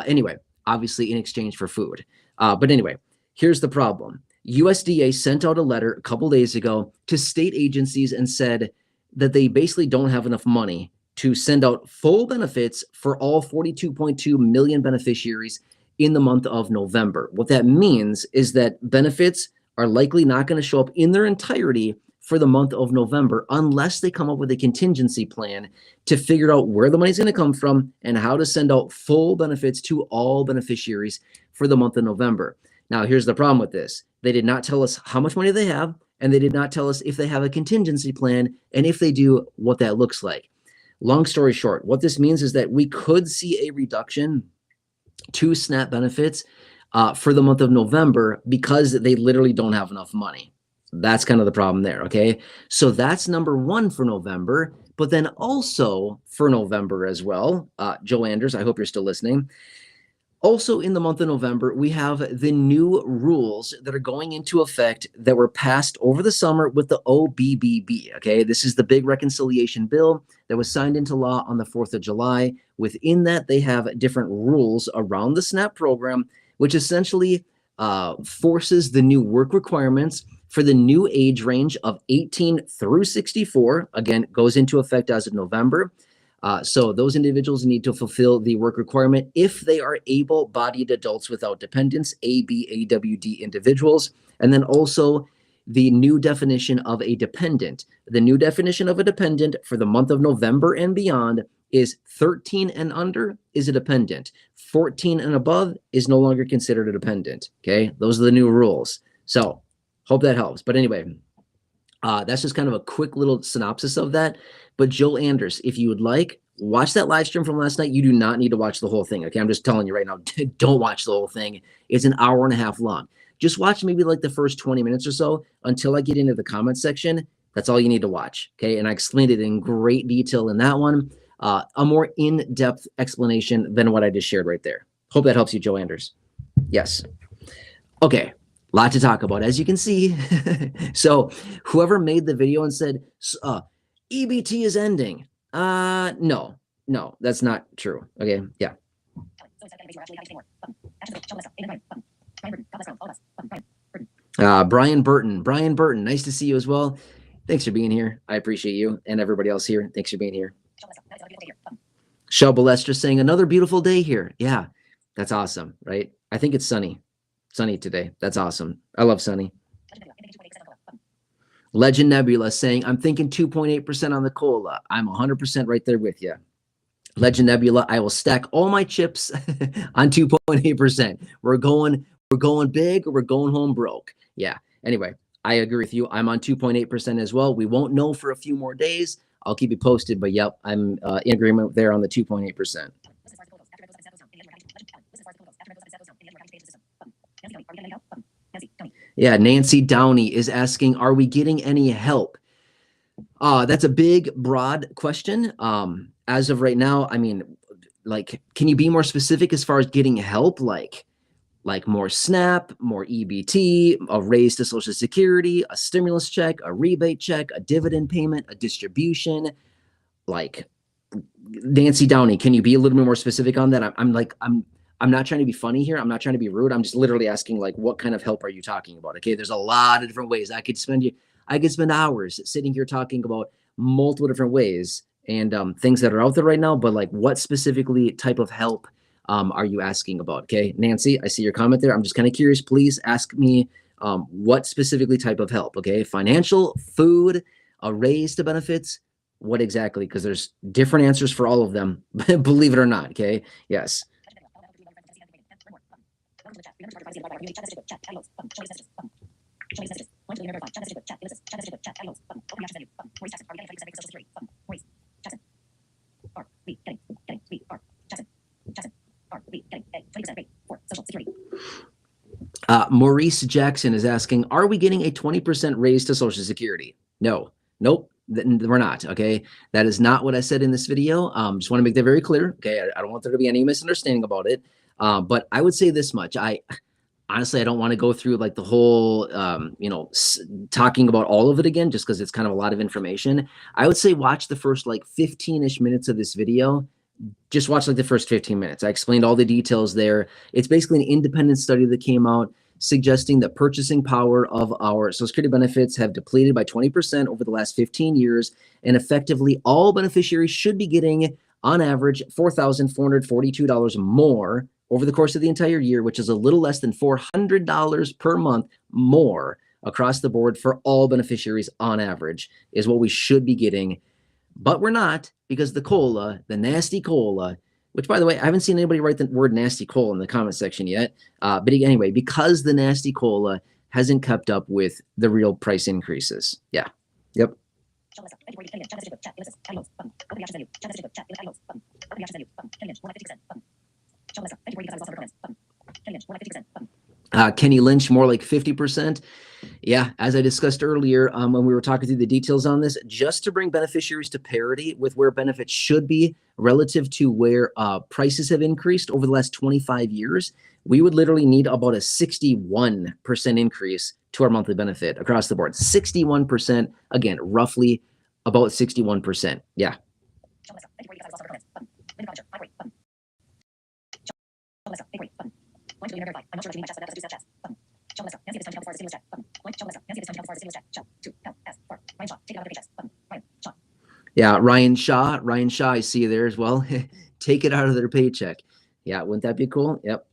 Anyway, obviously in exchange for food. But anyway, here's the problem. USDA sent out a letter a couple days ago to state agencies and said that they basically don't have enough money to send out full benefits for all 42.2 million beneficiaries in the month of November. What that means is that benefits are likely not going to show up in their entirety for the month of November unless they come up with a contingency plan to figure out where the money's going to come from and how to send out full benefits to all beneficiaries for the month of November. Now, here's the problem with this. They did not tell us how much money they have, and they did not tell us if they have a contingency plan, and if they do, what that looks like. Long story short, what this means is that we could see a reduction to SNAP benefits for the month of November because they literally don't have enough money. That's kind of the problem there, okay? So that's number one for November, but then also for November as well, Joe Anders, I hope you're still listening. Also in the month of November, we have the new rules that are going into effect that were passed over the summer with the OBBB, okay? This is the big reconciliation bill that was signed into law on the 4th of July. Within that, they have different rules around the SNAP program, which essentially forces the new work requirements for the new age range of 18 through 64, again, goes into effect as of November. So those individuals need to fulfill the work requirement if they are able-bodied adults without dependents, ABAWD individuals, and then also the new definition of a dependent. The new definition of a dependent for the month of November and beyond is 13 and under is a dependent. 14 and above is no longer considered a dependent, okay? Those are the new rules. So hope that helps. But anyway, that's just kind of a quick little synopsis of that. But Joe Anders, if you would like, watch that live stream from last night. You do not need to watch the whole thing, okay? I'm just telling you right now, don't watch the whole thing. It's an hour and a half long. Just watch maybe like the first 20 minutes or so until I get into the comment section. That's all you need to watch, okay? And I explained it in great detail in that one. A more in-depth explanation than what I just shared right there. Hope that helps you, Joe Anders. Yes. Okay. Lot to talk about, as you can see. So whoever made the video and said, EBT is ending. No, that's not true. Okay, yeah. Brian Burton, nice to see you as well. Thanks for being here. I appreciate you and everybody else here. Thanks for being here. Shel Balestra saying another beautiful day here. Yeah, that's awesome, right? I think it's sunny today. That's awesome. I love sunny. Legend Nebula saying, I'm thinking 2.8% on the COLA. I'm 100% right there with you. Legend Nebula, I will stack all my chips on 2.8%. We're going big or we're going home broke. Yeah. Anyway, I agree with you. I'm on 2.8% as well. We won't know for a few more days. I'll keep you posted, but yep, I'm in agreement there on the 2.8%. Yeah, Nancy Downey is asking, are we getting any help? That's a big, broad question. As of right now, I mean, like, can you be more specific as far as getting help? Like more SNAP, more EBT, a raise to Social Security, a stimulus check, a rebate check, a dividend payment, a distribution. Like, Nancy Downey, can you be a little bit more specific on that? I'm not trying to be funny here. I'm not trying to be rude. I'm just literally asking, like, what kind of help are you talking about? Okay, there's a lot of different ways. I could spend hours sitting here talking about multiple different ways and things that are out there right now. But like, what specifically type of help are you asking about? Okay, Nancy, I see your comment there. I'm just kind of curious. Please ask me what specifically type of help. Okay, financial, food, a raise to benefits. What exactly? Because there's different answers for all of them. Believe it or not. Okay. Yes. Maurice Jackson is asking, are we getting a 20% raise to Social Security? No. Nope. We're not. Okay. That is not what I said in this video. Just want to make that very clear. Okay. I don't want there to be any misunderstanding about it. But I would say this much. Honestly, I don't want to go through like the whole, talking about all of it again, just because it's kind of a lot of information. I would say watch the first like 15-ish minutes of this video. Just watch like the first 15 minutes. I explained all the details there. It's basically an independent study that came out suggesting that purchasing power of our Social Security benefits have depleted by 20% over the last 15 years. And effectively, all beneficiaries should be getting, on average, $4,442 more over the course of the entire year, which is a little less than $400 per month more across the board for all beneficiaries on average is what we should be getting. But we're not, because the COLA, the nasty COLA, which, by the way, I haven't seen anybody write the word nasty COLA in the comment section yet. But anyway, because the nasty COLA hasn't kept up with the real price increases. Yeah. Yep. Kenny Lynch, more like 50%. Yeah, as I discussed earlier, when we were talking through the details on this, just to bring beneficiaries to parity with where benefits should be relative to where prices have increased over the last 25 years, we would literally need about a 61% increase to our monthly benefit across the board. 61%, again, roughly about 61%. Yeah. Yeah, Ryan Shaw, I see you there as well. Take it out of their paycheck. Yeah, wouldn't that be cool? Yep.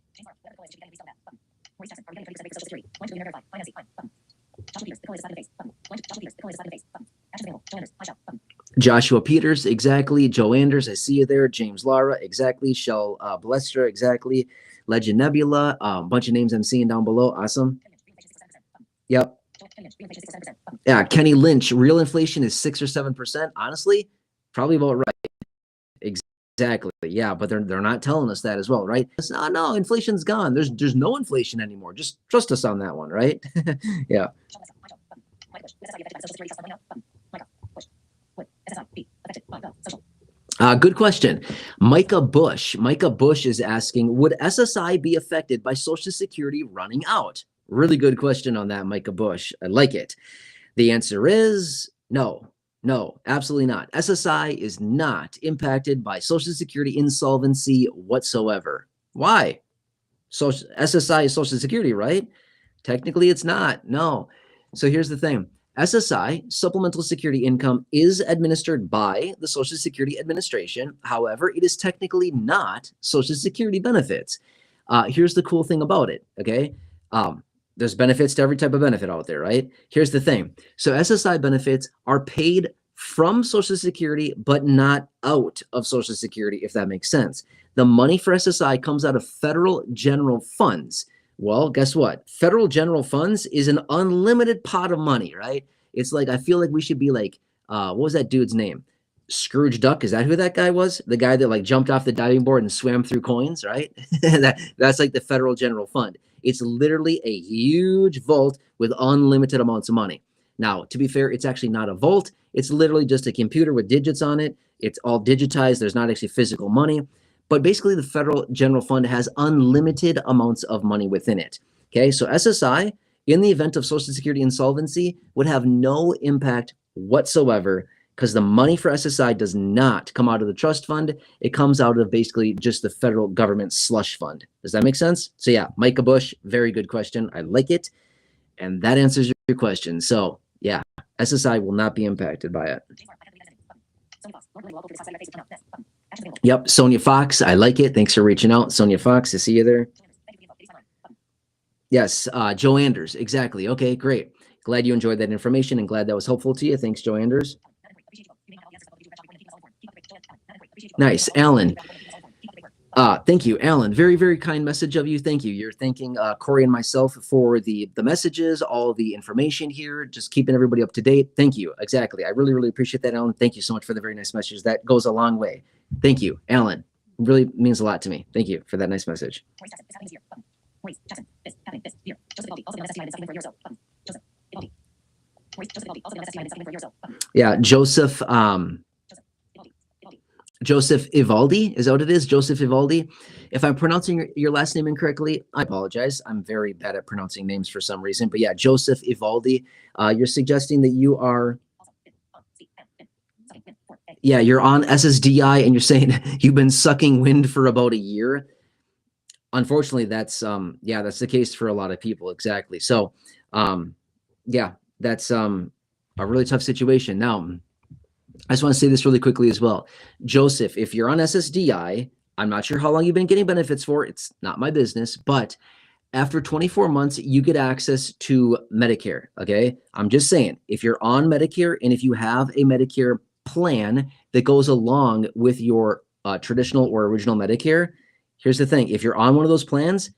Joshua Peters, exactly. Joe Anders, I see you there. James Lara, exactly. Shell Balestra, exactly. Legend Nebula, a bunch of names I'm seeing down below. Awesome. Yep. Yeah, Kenny Lynch, real inflation is 6 or 7%. Honestly, probably about right. Exactly. Yeah, but they're not telling us that as well, right? No, inflation's gone. There's no inflation anymore. Just trust us on that one, right? Yeah. Good question. Micah Bush is asking, would SSI be affected by Social Security running out? Really good question on that, Micah Bush. I like it. The answer is no, absolutely not. SSI is not impacted by Social Security insolvency whatsoever. Why? SSI is Social Security, right? Technically, it's not. No. So here's the thing. SSI, Supplemental Security Income, is administered by the Social Security Administration. However, it is technically not Social Security benefits. Here's the cool thing about it, okay? There's benefits to every type of benefit out there, right? Here's the thing. So SSI benefits are paid from Social Security, but not out of Social Security, if that makes sense. The money for SSI comes out of federal general funds. Well, guess what? Federal general funds is an unlimited pot of money, right? It's like, I feel like we should be like, what was that dude's name? Scrooge Duck. Is that who that guy was? The guy that like jumped off the diving board and swam through coins, right? That's like the federal general fund. It's literally a huge vault with unlimited amounts of money. Now, to be fair, it's actually not a vault. It's literally just a computer with digits on it. It's all digitized. There's not actually physical money. but basically the federal general fund has unlimited amounts of money within it. Okay, so SSI, in the event of Social Security insolvency, would have no impact whatsoever because the money for SSI does not come out of the trust fund. It comes out of basically just the federal government slush fund. Does that make sense? So yeah, Micah Bush, very good question. I like it. And that answers your question. So yeah, SSI will not be impacted by it. Yep, Sonia Fox, I like it. Thanks for reaching out. Sonia Fox, I see you there. Yes, Joe Anders, exactly. Okay, great. Glad you enjoyed that information and glad that was helpful to you. Thanks, Joe Anders. Nice, Alan. Thank you, Alan. Very, very kind message of you. Thank you. You're thanking Corey and myself for the messages, all the information here, just keeping everybody up to date. Thank you. Exactly. I really, really appreciate that, Alan. Thank you so much for the very nice message. That goes a long way. Thank you, Alan. It really means a lot to me. Thank you for that nice message. Yeah, Joseph. Joseph Ivaldi, is that what it is? Joseph Ivaldi. If I'm pronouncing your last name incorrectly, I apologize. I'm very bad at pronouncing names for some reason. But yeah, Joseph Ivaldi, you're suggesting that you are, yeah, you're on SSDI and you're saying you've been sucking wind for about a year. Unfortunately, that's yeah, that's the case for a lot of people. Exactly. So yeah, that's a really tough situation. Now, I just want to say this really quickly as well. Joseph, if you're on SSDI, I'm not sure how long you've been getting benefits for. It's not my business, but after 24 months, you get access to Medicare, okay? I'm just saying, if you're on Medicare and if you have a Medicare plan that goes along with your traditional or original Medicare, here's the thing. If you're on one of those plans,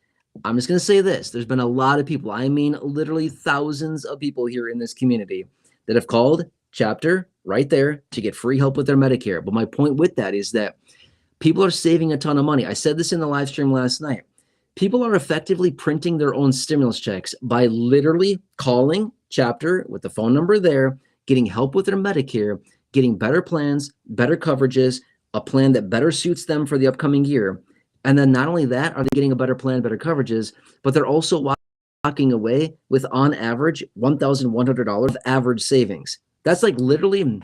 I'm just going to say this. There's been a lot of people, I mean, literally thousands of people here in this community that have called Chapter right there to get free help with their Medicare. But my point with that is that people are saving a ton of money. I said this in the live stream last night. People are effectively printing their own stimulus checks by literally calling Chapter with the phone number there, getting help with their Medicare, getting better plans, better coverages, a plan that better suits them for the upcoming year. And then not only that, are they getting a better plan, better coverages, but they're also walking away with on average $1,100 of average savings. That's like literally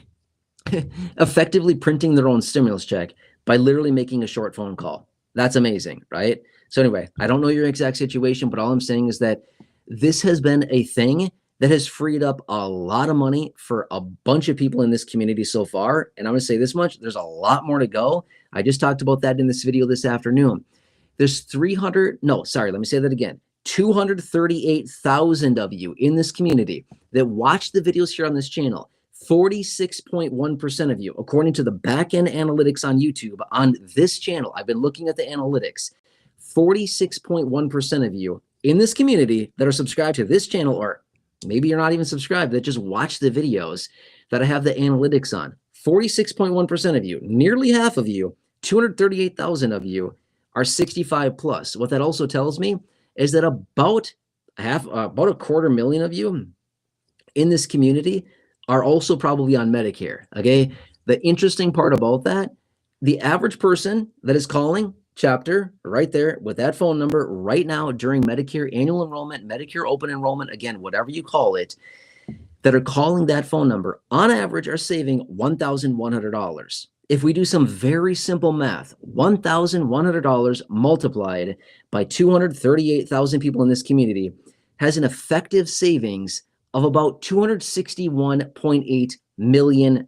effectively printing their own stimulus check by literally making a short phone call. That's amazing, right? So anyway, I don't know your exact situation, but all I'm saying is that this has been a thing that has freed up a lot of money for a bunch of people in this community so far. And I'm going to say this much, there's a lot more to go. I just talked about that in this video this afternoon. There's 238,000 of you in this community that watch the videos here on this channel. 46.1% of you, according to the back-end analytics on YouTube on this channel, I've been looking at the analytics, 46.1% of you in this community that are subscribed to this channel, or maybe you're not even subscribed, that just watch the videos that I have the analytics on. 46.1% of you, nearly half of you, 238,000 of you are 65 plus. What that also tells me is that about a 250,000 of you in this community are also probably on Medicare, okay? The interesting part about that, the average person that is calling Chapter right there with that phone number right now during Medicare Annual Enrollment, Medicare Open Enrollment, again, whatever you call it, that are calling that phone number, on average are saving $1,100. If we do some very simple math, $1,100 multiplied by 238,000 people in this community has an effective savings of about $261.8 million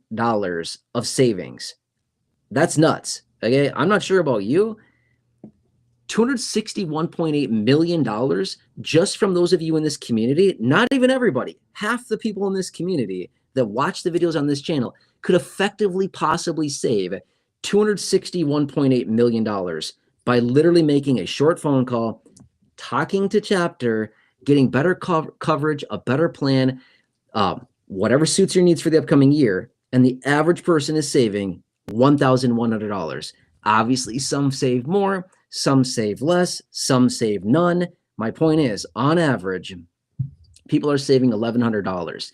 of savings. That's nuts, okay? I'm not sure about you. $261.8 million just from those of you in this community, not even everybody, half the people in this community that watch the videos on this channel could effectively possibly save $261.8 million by literally making a short phone call, talking to Chapter, getting better coverage, a better plan, whatever suits your needs for the upcoming year, and the average person is saving $1,100. Obviously, some save more, some save less, some save none. My point is, on average, people are saving $1,100.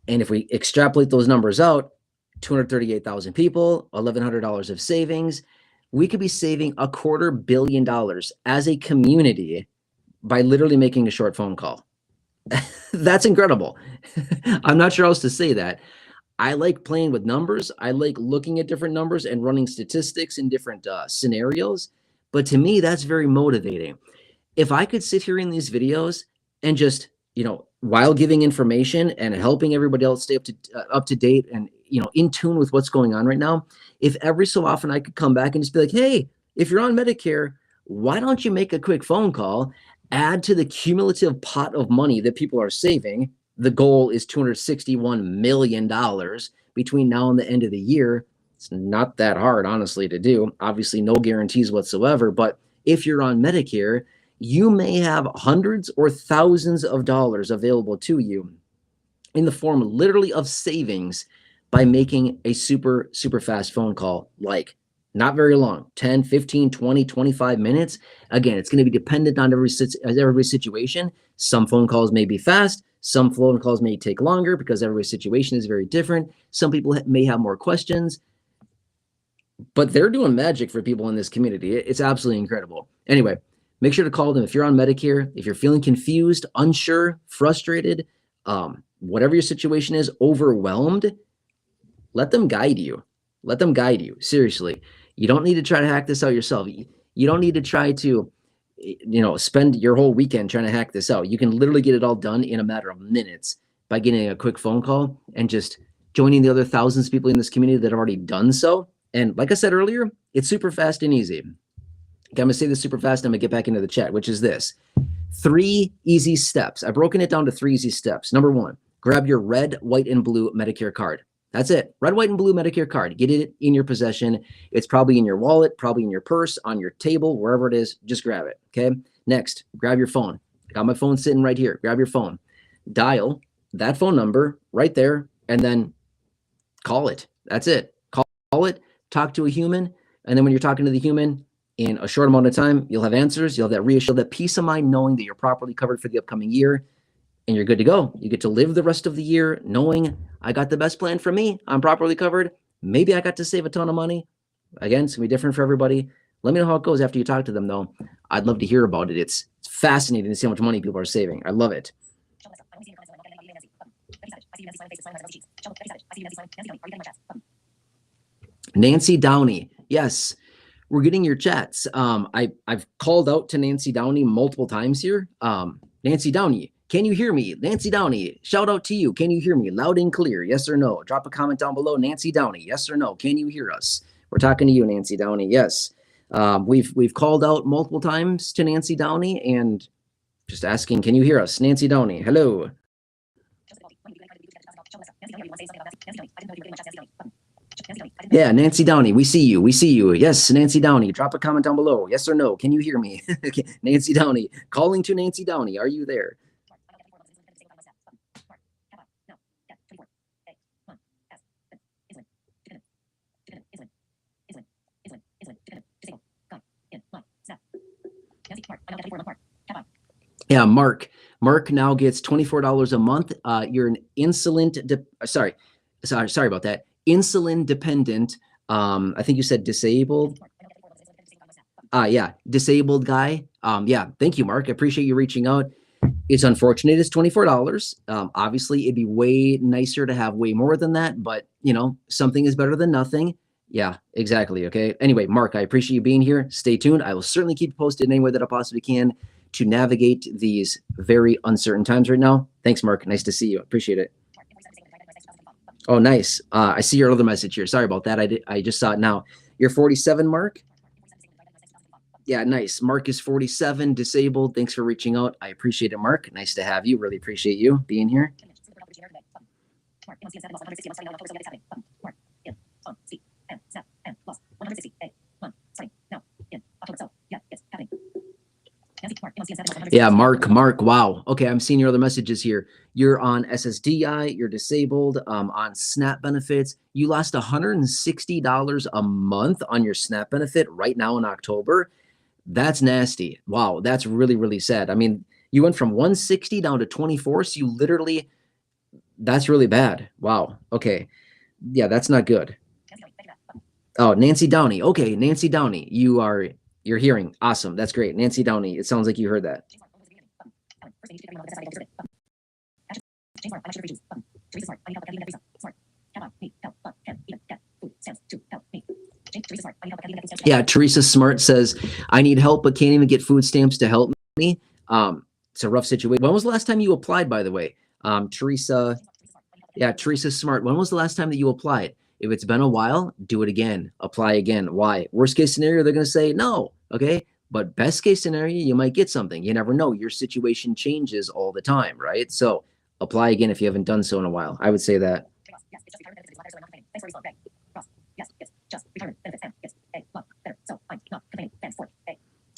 And if we extrapolate those numbers out, 238,000 people, $1,100 of savings, We could be saving $250 million as a community by literally making a short phone call. That's incredible. I'm not sure how else to say that. I like playing with numbers. I like looking at different numbers and running statistics in different scenarios. But to me, that's very motivating. If I could sit here in these videos and just, while giving information and helping everybody else stay up to date and, in tune with what's going on right now, if every so often I could come back and just be like, hey, if you're on Medicare, why don't you make a quick phone call, add to the cumulative pot of money that people are saving. The goal is $261 million between now and the end of the year. It's not that hard, honestly, to do. Obviously, no guarantees whatsoever. But if you're on Medicare, you may have hundreds or thousands of dollars available to you in the form literally of savings by making a super, super fast phone call, like not very long, 10, 15, 20, 25 minutes. Again, it's going to be dependent on every situation. Some phone calls may be fast. Some phone calls may take longer because every situation is very different. Some people may have more questions, but they're doing magic for people in this community. It's absolutely incredible. Anyway, make sure to call them if you're on Medicare, if you're feeling confused, unsure, frustrated, whatever your situation is, overwhelmed, let them guide you. Let them guide you. Seriously. You don't need to try to hack this out yourself. You don't need to try to, spend your whole weekend trying to hack this out. You can literally get it all done in a matter of minutes by getting a quick phone call and just joining the other thousands of people in this community that have already done so. And like I said earlier, it's super fast and easy. Okay, I'm going to say this super fast. I'm going to get back into the chat, which is this. 3 easy steps. I've broken it down to 3 easy steps. Number 1, grab your red, white, and blue Medicare card. That's it. Red, white, and blue Medicare card. Get it in your possession. It's probably in your wallet, probably in your purse, on your table, wherever it is. Just grab it. Okay. Next, grab your phone. I got my phone sitting right here. Grab your phone. Dial that phone number right there, and then call it. That's it. Call it. Talk to a human, and then when you're talking to the human, in a short amount of time, you'll have answers. You'll have that reassurance, that peace of mind, knowing that you're properly covered for the upcoming year. And you're good to go. You get to live the rest of the year knowing I got the best plan for me. I'm properly covered. Maybe I got to save a ton of money. Again, it's going to be different for everybody. Let me know how it goes after you talk to them, though. I'd love to hear about it. It's fascinating to see how much money people are saving. I love it. Nancy Downey. Yes, we're getting your chats. I've called out to Nancy Downey multiple times here. Nancy Downey. Can you hear me? Nancy Downey, shout out to you. Can you hear me? Loud and clear, yes or no? Drop a comment down below. Nancy Downey, yes or no? Can you hear us? We're talking to you, Nancy Downey, yes. We've called out multiple times to Nancy Downey and just asking, can you hear us? Nancy Downey, hello. Yeah, Nancy Downey, we see you. We see you. Yes, Nancy Downey, drop a comment down below. Yes or no? Can you hear me? Nancy Downey, calling to Nancy Downey. Are you there? Yeah, Mark now gets $24 a month. You're an insulin, sorry about that. Insulin dependent. I think you said disabled. Yeah, disabled guy. Yeah, thank you, Mark. I appreciate you reaching out. It's unfortunate it's $24. Obviously, it'd be way nicer to have way more than that, but something is better than nothing. Yeah, exactly. Okay. Anyway, Mark, I appreciate you being here. Stay tuned. I will certainly keep you posted in any way that I possibly can to navigate these very uncertain times right now. Thanks, Mark. Nice to see you. Appreciate it. Oh, nice. I see your other message here. Sorry about that. I just saw it now. You're 47, Mark? Yeah, nice. Mark is 47, disabled. Thanks for reaching out. I appreciate it, Mark. Nice to have you. Really appreciate you being here. Yeah, Mark, wow. Okay, I'm seeing your other messages here. You're on SSDI, you're disabled, on SNAP benefits. You lost $160 a month on your SNAP benefit right now in October. That's nasty. Wow, that's really, really sad. I mean, you went from 160 down to 24, so you literally, that's really bad. Wow, okay. Yeah, that's not good. Oh, Nancy Downey. Okay, Nancy Downey, you're hearing. Awesome. That's great. Nancy Downey, it sounds like you heard that. Yeah, Teresa Smart says, I need help but can't even get food stamps to help me. It's a rough situation. When was the last time you applied, by the way? Teresa, yeah, Teresa Smart, when was the last time that you applied? If it's been a while, do it again. Apply again. Why? Worst case scenario, they're going to say no. Okay. But best case scenario, you might get something. You never know. Your situation changes all the time, right? So apply again if you haven't done so in a while. I would say that.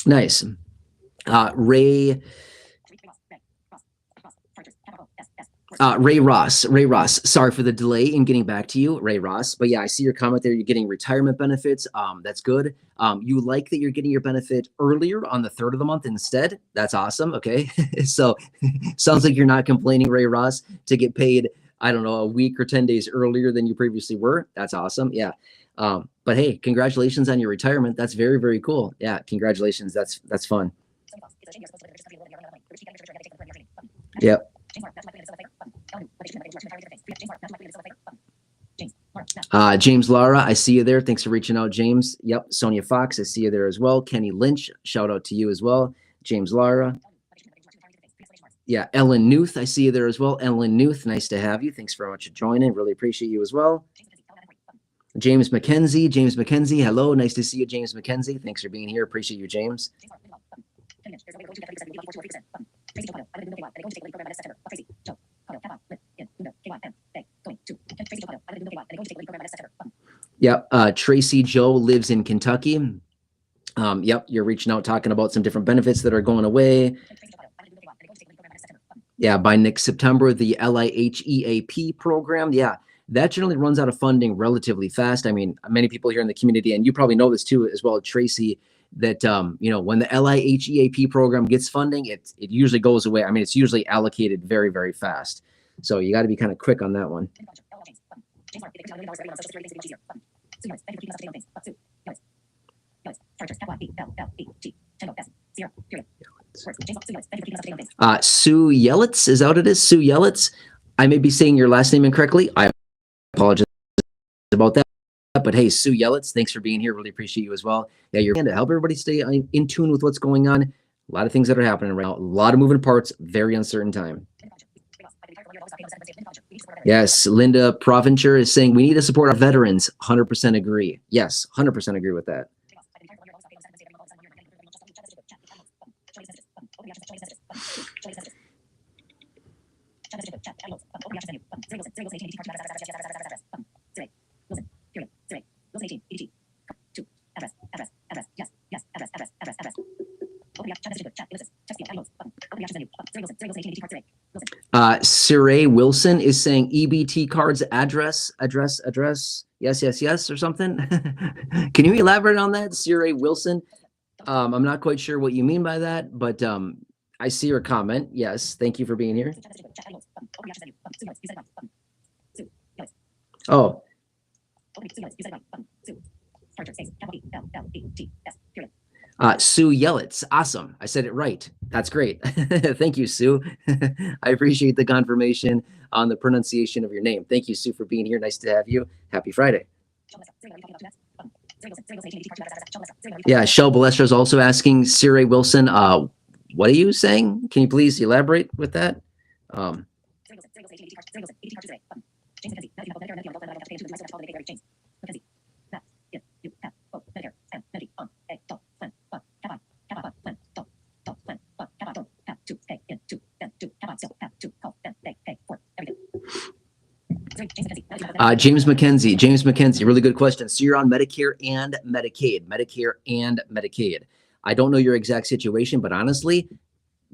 Nice. Ray Ross, sorry for the delay in getting back to you, Ray Ross. But yeah, I see your comment there. You're getting retirement benefits. That's good. You like that you're getting your benefit earlier on the 3rd of the month instead. That's awesome. Okay. So sounds like you're not complaining, Ray Ross, to get paid, I don't know, a week or 10 days earlier than you previously were. That's awesome. Yeah. But hey, congratulations on your retirement. That's very, very cool. Yeah. Congratulations. That's fun. Yep. James Lara, I see you there. Thanks for reaching out, James. Yep. Sonia Fox, I see you there as well. Kenny Lynch, shout out to you as well. James Lara. Yeah. Ellen Newth, I see you there as well. Ellen Newth, nice to have you. Thanks very much for joining. Really appreciate you as well. James McKenzie, hello. Nice to see you, James McKenzie. Thanks for being here. Appreciate you, James. Yep. Tracy Joe lives in Kentucky. Yep. You're reaching out, talking about some different benefits that are going away. Yeah. By next September, the LIHEAP program. Yeah. That generally runs out of funding relatively fast. I mean, many people here in the community, and you probably know this too, as well, Tracy, that, when the LIHEAP program gets funding, it usually goes away. I mean, it's usually allocated very, very fast. So you got to be kind of quick on that one. Sue Yelitz, is that what it is? Sue Yelitz. I may be saying your last name incorrectly. I apologize about that. But hey, Sue Yelitz, thanks for being here. Really appreciate you as well. Yeah, you're here to help everybody stay in tune with what's going on. A lot of things that are happening right now. A lot of moving parts. Very uncertain time. Yes, Linda Provencher is saying we need to support our veterans. 100% agree. Yes, 100% agree with that. Siray Wilson is saying EBT cards address. Yes, or something. Can you elaborate on that, Siray Wilson? I'm not quite sure what you mean by that, but I see your comment. Yes, thank you for being here. Oh. Sue Yelitz. Awesome. I said it right. That's great. Thank you, Sue. I appreciate the confirmation on the pronunciation of your name. Thank you, Sue, for being here. Nice to have you. Happy Friday. Yeah, Shel Balestra is also asking Siray Wilson, what are you saying? Can you please elaborate with that? James McKenzie, really good question. So you're on Medicare and Medicaid. I don't know your exact situation, but honestly,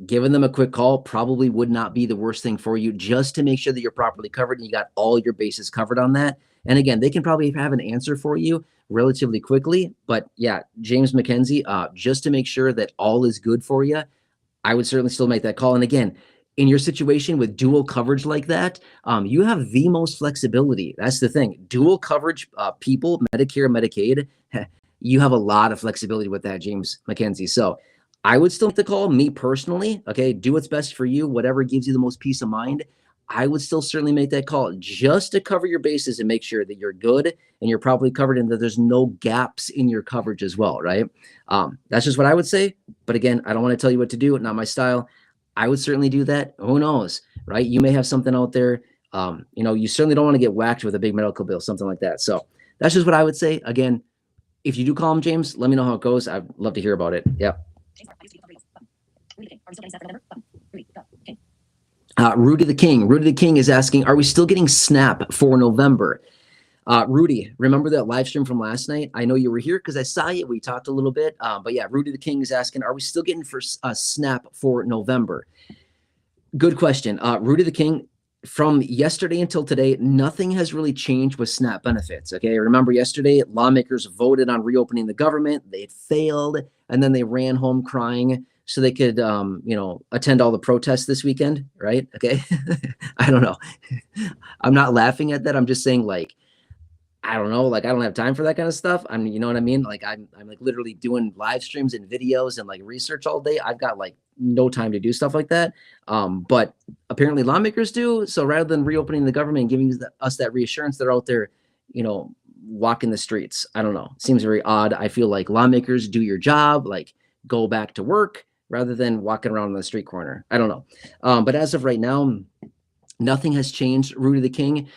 giving them a quick call probably would not be the worst thing for you, just to make sure that you're properly covered and you got all your bases covered on that. And again, they can probably have an answer for you relatively quickly. But yeah, James McKenzie, just to make sure that all is good for you, I would certainly still make that call. And again, in your situation with dual coverage like that, you have the most flexibility. That's the thing. Dual coverage people, Medicare, Medicaid, you have a lot of flexibility with that, James McKenzie. So I would still make the call, me personally. Okay, do what's best for you, whatever gives you the most peace of mind. I would still certainly make that call just to cover your bases and make sure that you're good and you're probably covered and that there's no gaps in your coverage as well, right? That's just what I would say. But again, I don't want to tell you what to do. Not my style. I would certainly do that. Who knows, right? You may have something out there. You certainly don't want to get whacked with a big medical bill, something like that. So that's just what I would say. Again, if you do call him, James, let me know how it goes. I'd love to hear about it. Yeah. Rudy the King. Rudy the King is asking, are we still getting SNAP for November? Rudy, remember that live stream from last night? I know you were here because I saw you. We talked a little bit. But yeah, Rudy the King is asking, are we still getting for SNAP for November? Good question. Rudy the King, from yesterday until today, nothing has really changed with SNAP benefits. Okay, remember yesterday, lawmakers voted on reopening the government. They failed, and then they ran home crying so they could, attend all the protests this weekend, right? Okay, I don't know. I'm not laughing at that. I'm just saying, like, I don't know, like I don't have time for that kind of stuff. You know what I mean? Like I'm like literally doing live streams and videos and like research all day. I've got like no time to do stuff like that. But apparently lawmakers do. So rather than reopening the government and giving us that reassurance, they're out there, walking the streets. I don't know. Seems very odd. I feel like lawmakers do your job, like go back to work rather than walking around on the street corner. I don't know. But as of right now, nothing has changed, Rudy the King,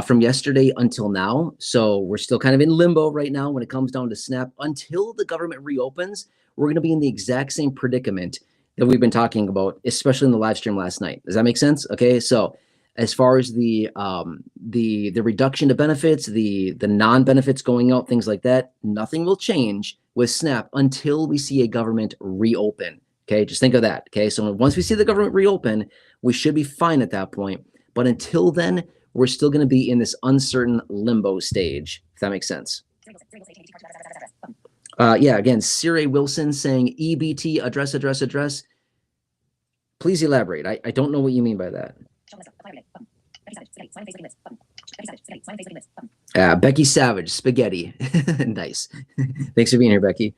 from yesterday until now. So we're still kind of in limbo right now when it comes down to SNAP. Until the government reopens, we're going to be in the exact same predicament that we've been talking about, especially in the live stream last night. Does that make sense? Okay, so as far as the reduction to benefits, the non-benefits going out, things like that, nothing will change with SNAP until we see a government reopen. Okay, just think of that. Okay, so once we see the government reopen, we should be fine at that point. But until then, we're still going to be in this uncertain limbo stage, if that makes sense. Yeah, again, Siri Wilson saying EBT address. Please elaborate. I don't know what you mean by that. Becky Savage, spaghetti. Nice. Thanks for being here, Becky.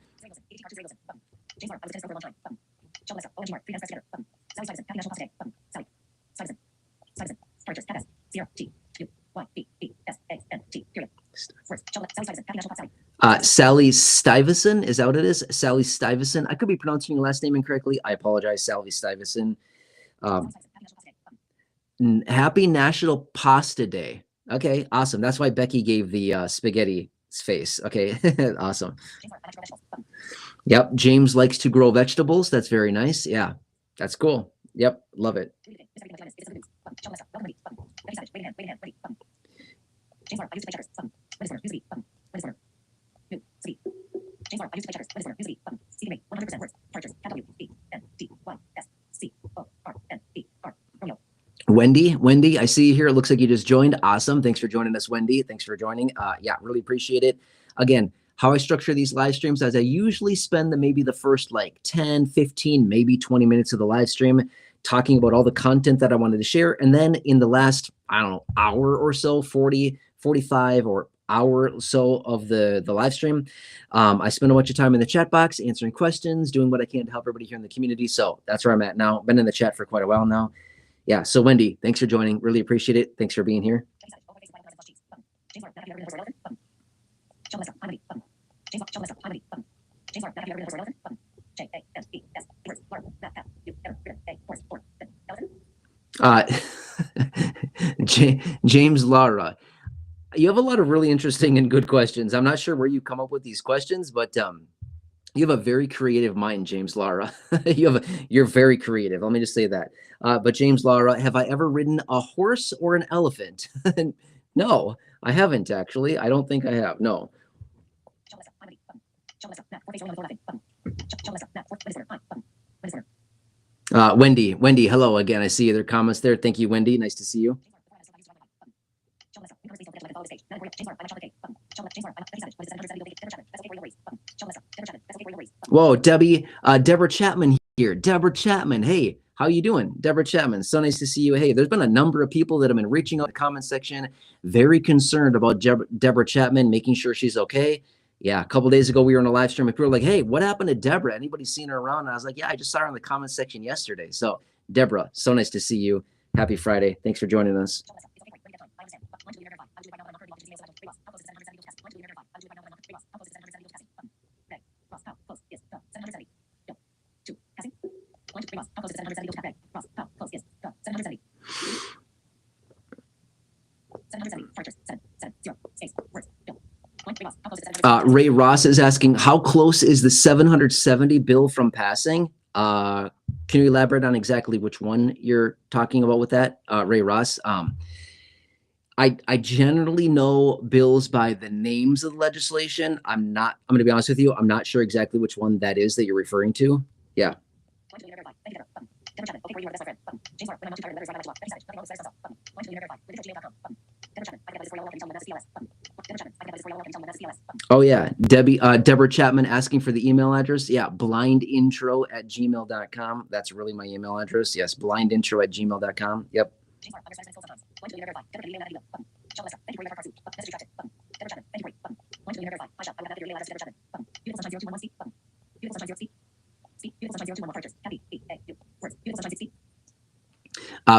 Sally Stuyvesant, is that what it is? Sally Stuyvesant. I could be pronouncing your last name incorrectly. I apologize, Sally Stuyvesant. Happy National Pasta Day. Okay, awesome. That's why Becky gave the spaghetti face. Okay, awesome. Yep, James likes to grow vegetables. That's very nice. Yeah, that's cool. Yep, love it. Wendy, I see you here. It looks like you just joined. Awesome. Thanks for joining us, Wendy. Thanks for joining. Yeah, really appreciate it. Again, how I structure these live streams is I usually spend maybe the first like 10, 15, maybe 20 minutes of the live stream talking about all the content that I wanted to share. And then in the last, I don't know, hour or so, 40, 45 or hour or so of the live stream, I spend a bunch of time in the chat box answering questions, doing what I can to help everybody here in the community. So that's where I'm at now. Been in the chat for quite a while now. Yeah. So Wendy, thanks for joining. Really appreciate it. Thanks for being here. James Lara, you have a lot of really interesting and good questions. I'm not sure where you come up with these questions, but you have a very creative mind, James Lara. You're very creative. Let me just say that. But James Lara, have I ever ridden a horse or an elephant? No, I haven't actually. I don't think I have. No. Wendy, hello again. I see other comments there. Thank you, Wendy. Nice to see you. Whoa, Deborah Chapman here. Deborah Chapman. Hey, How you doing? Deborah Chapman, so nice to see you. Hey, there's been a number of people that have been reaching out in the comment section, very concerned about Deborah Chapman, making sure she's okay. Yeah, a couple days ago, we were in a live stream and people were like, hey, what happened to Deborah? Anybody seen her around? And I was like, yeah, I just saw her in the comment section yesterday. So Deborah, so nice to see you. Happy Friday. Thanks for joining us. Ray Ross is asking, how close is the 770 bill from passing? Can you elaborate on exactly which one you're talking about with that, Ray Ross? I generally know bills by the names of the legislation. I'm going to be honest with you, I'm not sure exactly which one that is that you're referring to. Yeah. Oh yeah, Deborah Chapman asking for the email address. Yeah, blindintro@gmail.com. That's really my email address. Yes, blindintro@gmail.com. Yep.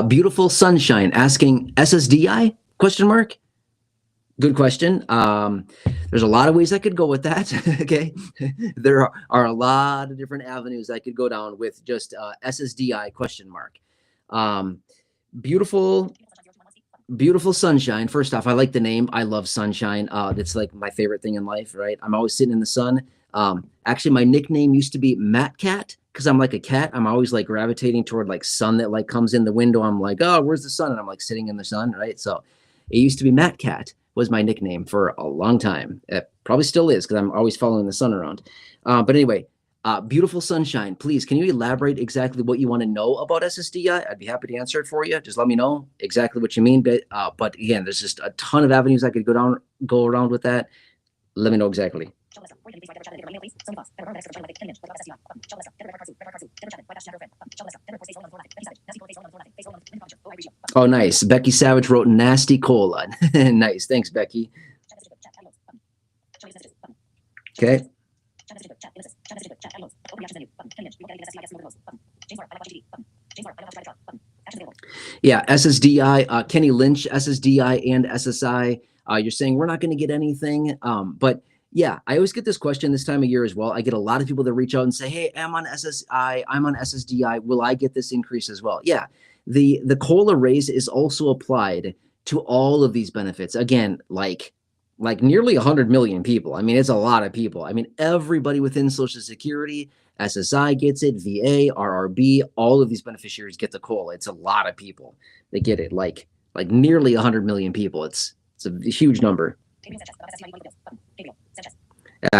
Beautiful Sunshine asking SSDI ? Good question. There's a lot of ways I could go with that. Okay. There are a lot of different avenues I could go down with just SSDI ? Beautiful Sunshine. First off, I like the name. I love sunshine. It's like my favorite thing in life, right? I'm always sitting in the sun. Actually, my nickname used to be Matt Cat because I'm like a cat. I'm always like gravitating toward like sun that like comes in the window. I'm like, oh, where's the sun? And I'm like sitting in the sun, right? So it used to be Matt Cat was my nickname for a long time. It probably still is because I'm always following the sun around. But anyway, Beautiful Sunshine, please, can you elaborate exactly what you want to know about SSDI? I'd be happy to answer it for you. Just let me know exactly what you mean. But again, there's just a ton of avenues I could go around with that. Let me know exactly. Oh, nice. Becky Savage wrote nasty cola. Nice. Thanks, Becky. Okay. Yeah, SSDI, Kenny Lynch, SSDI and SSI. You're saying we're not going to get anything, but yeah, I always get this question this time of year as well. I get a lot of people that reach out and say, hey, I'm on SSI, I'm on SSDI. Will I get this increase as well? Yeah, the COLA raise is also applied to all of these benefits. Again, like nearly 100 million people. I mean, it's a lot of people. I mean, everybody within Social Security, SSI gets it, VA, RRB, all of these beneficiaries get the COLA. It's a lot of people that get it, like nearly 100 million people. It's a huge number.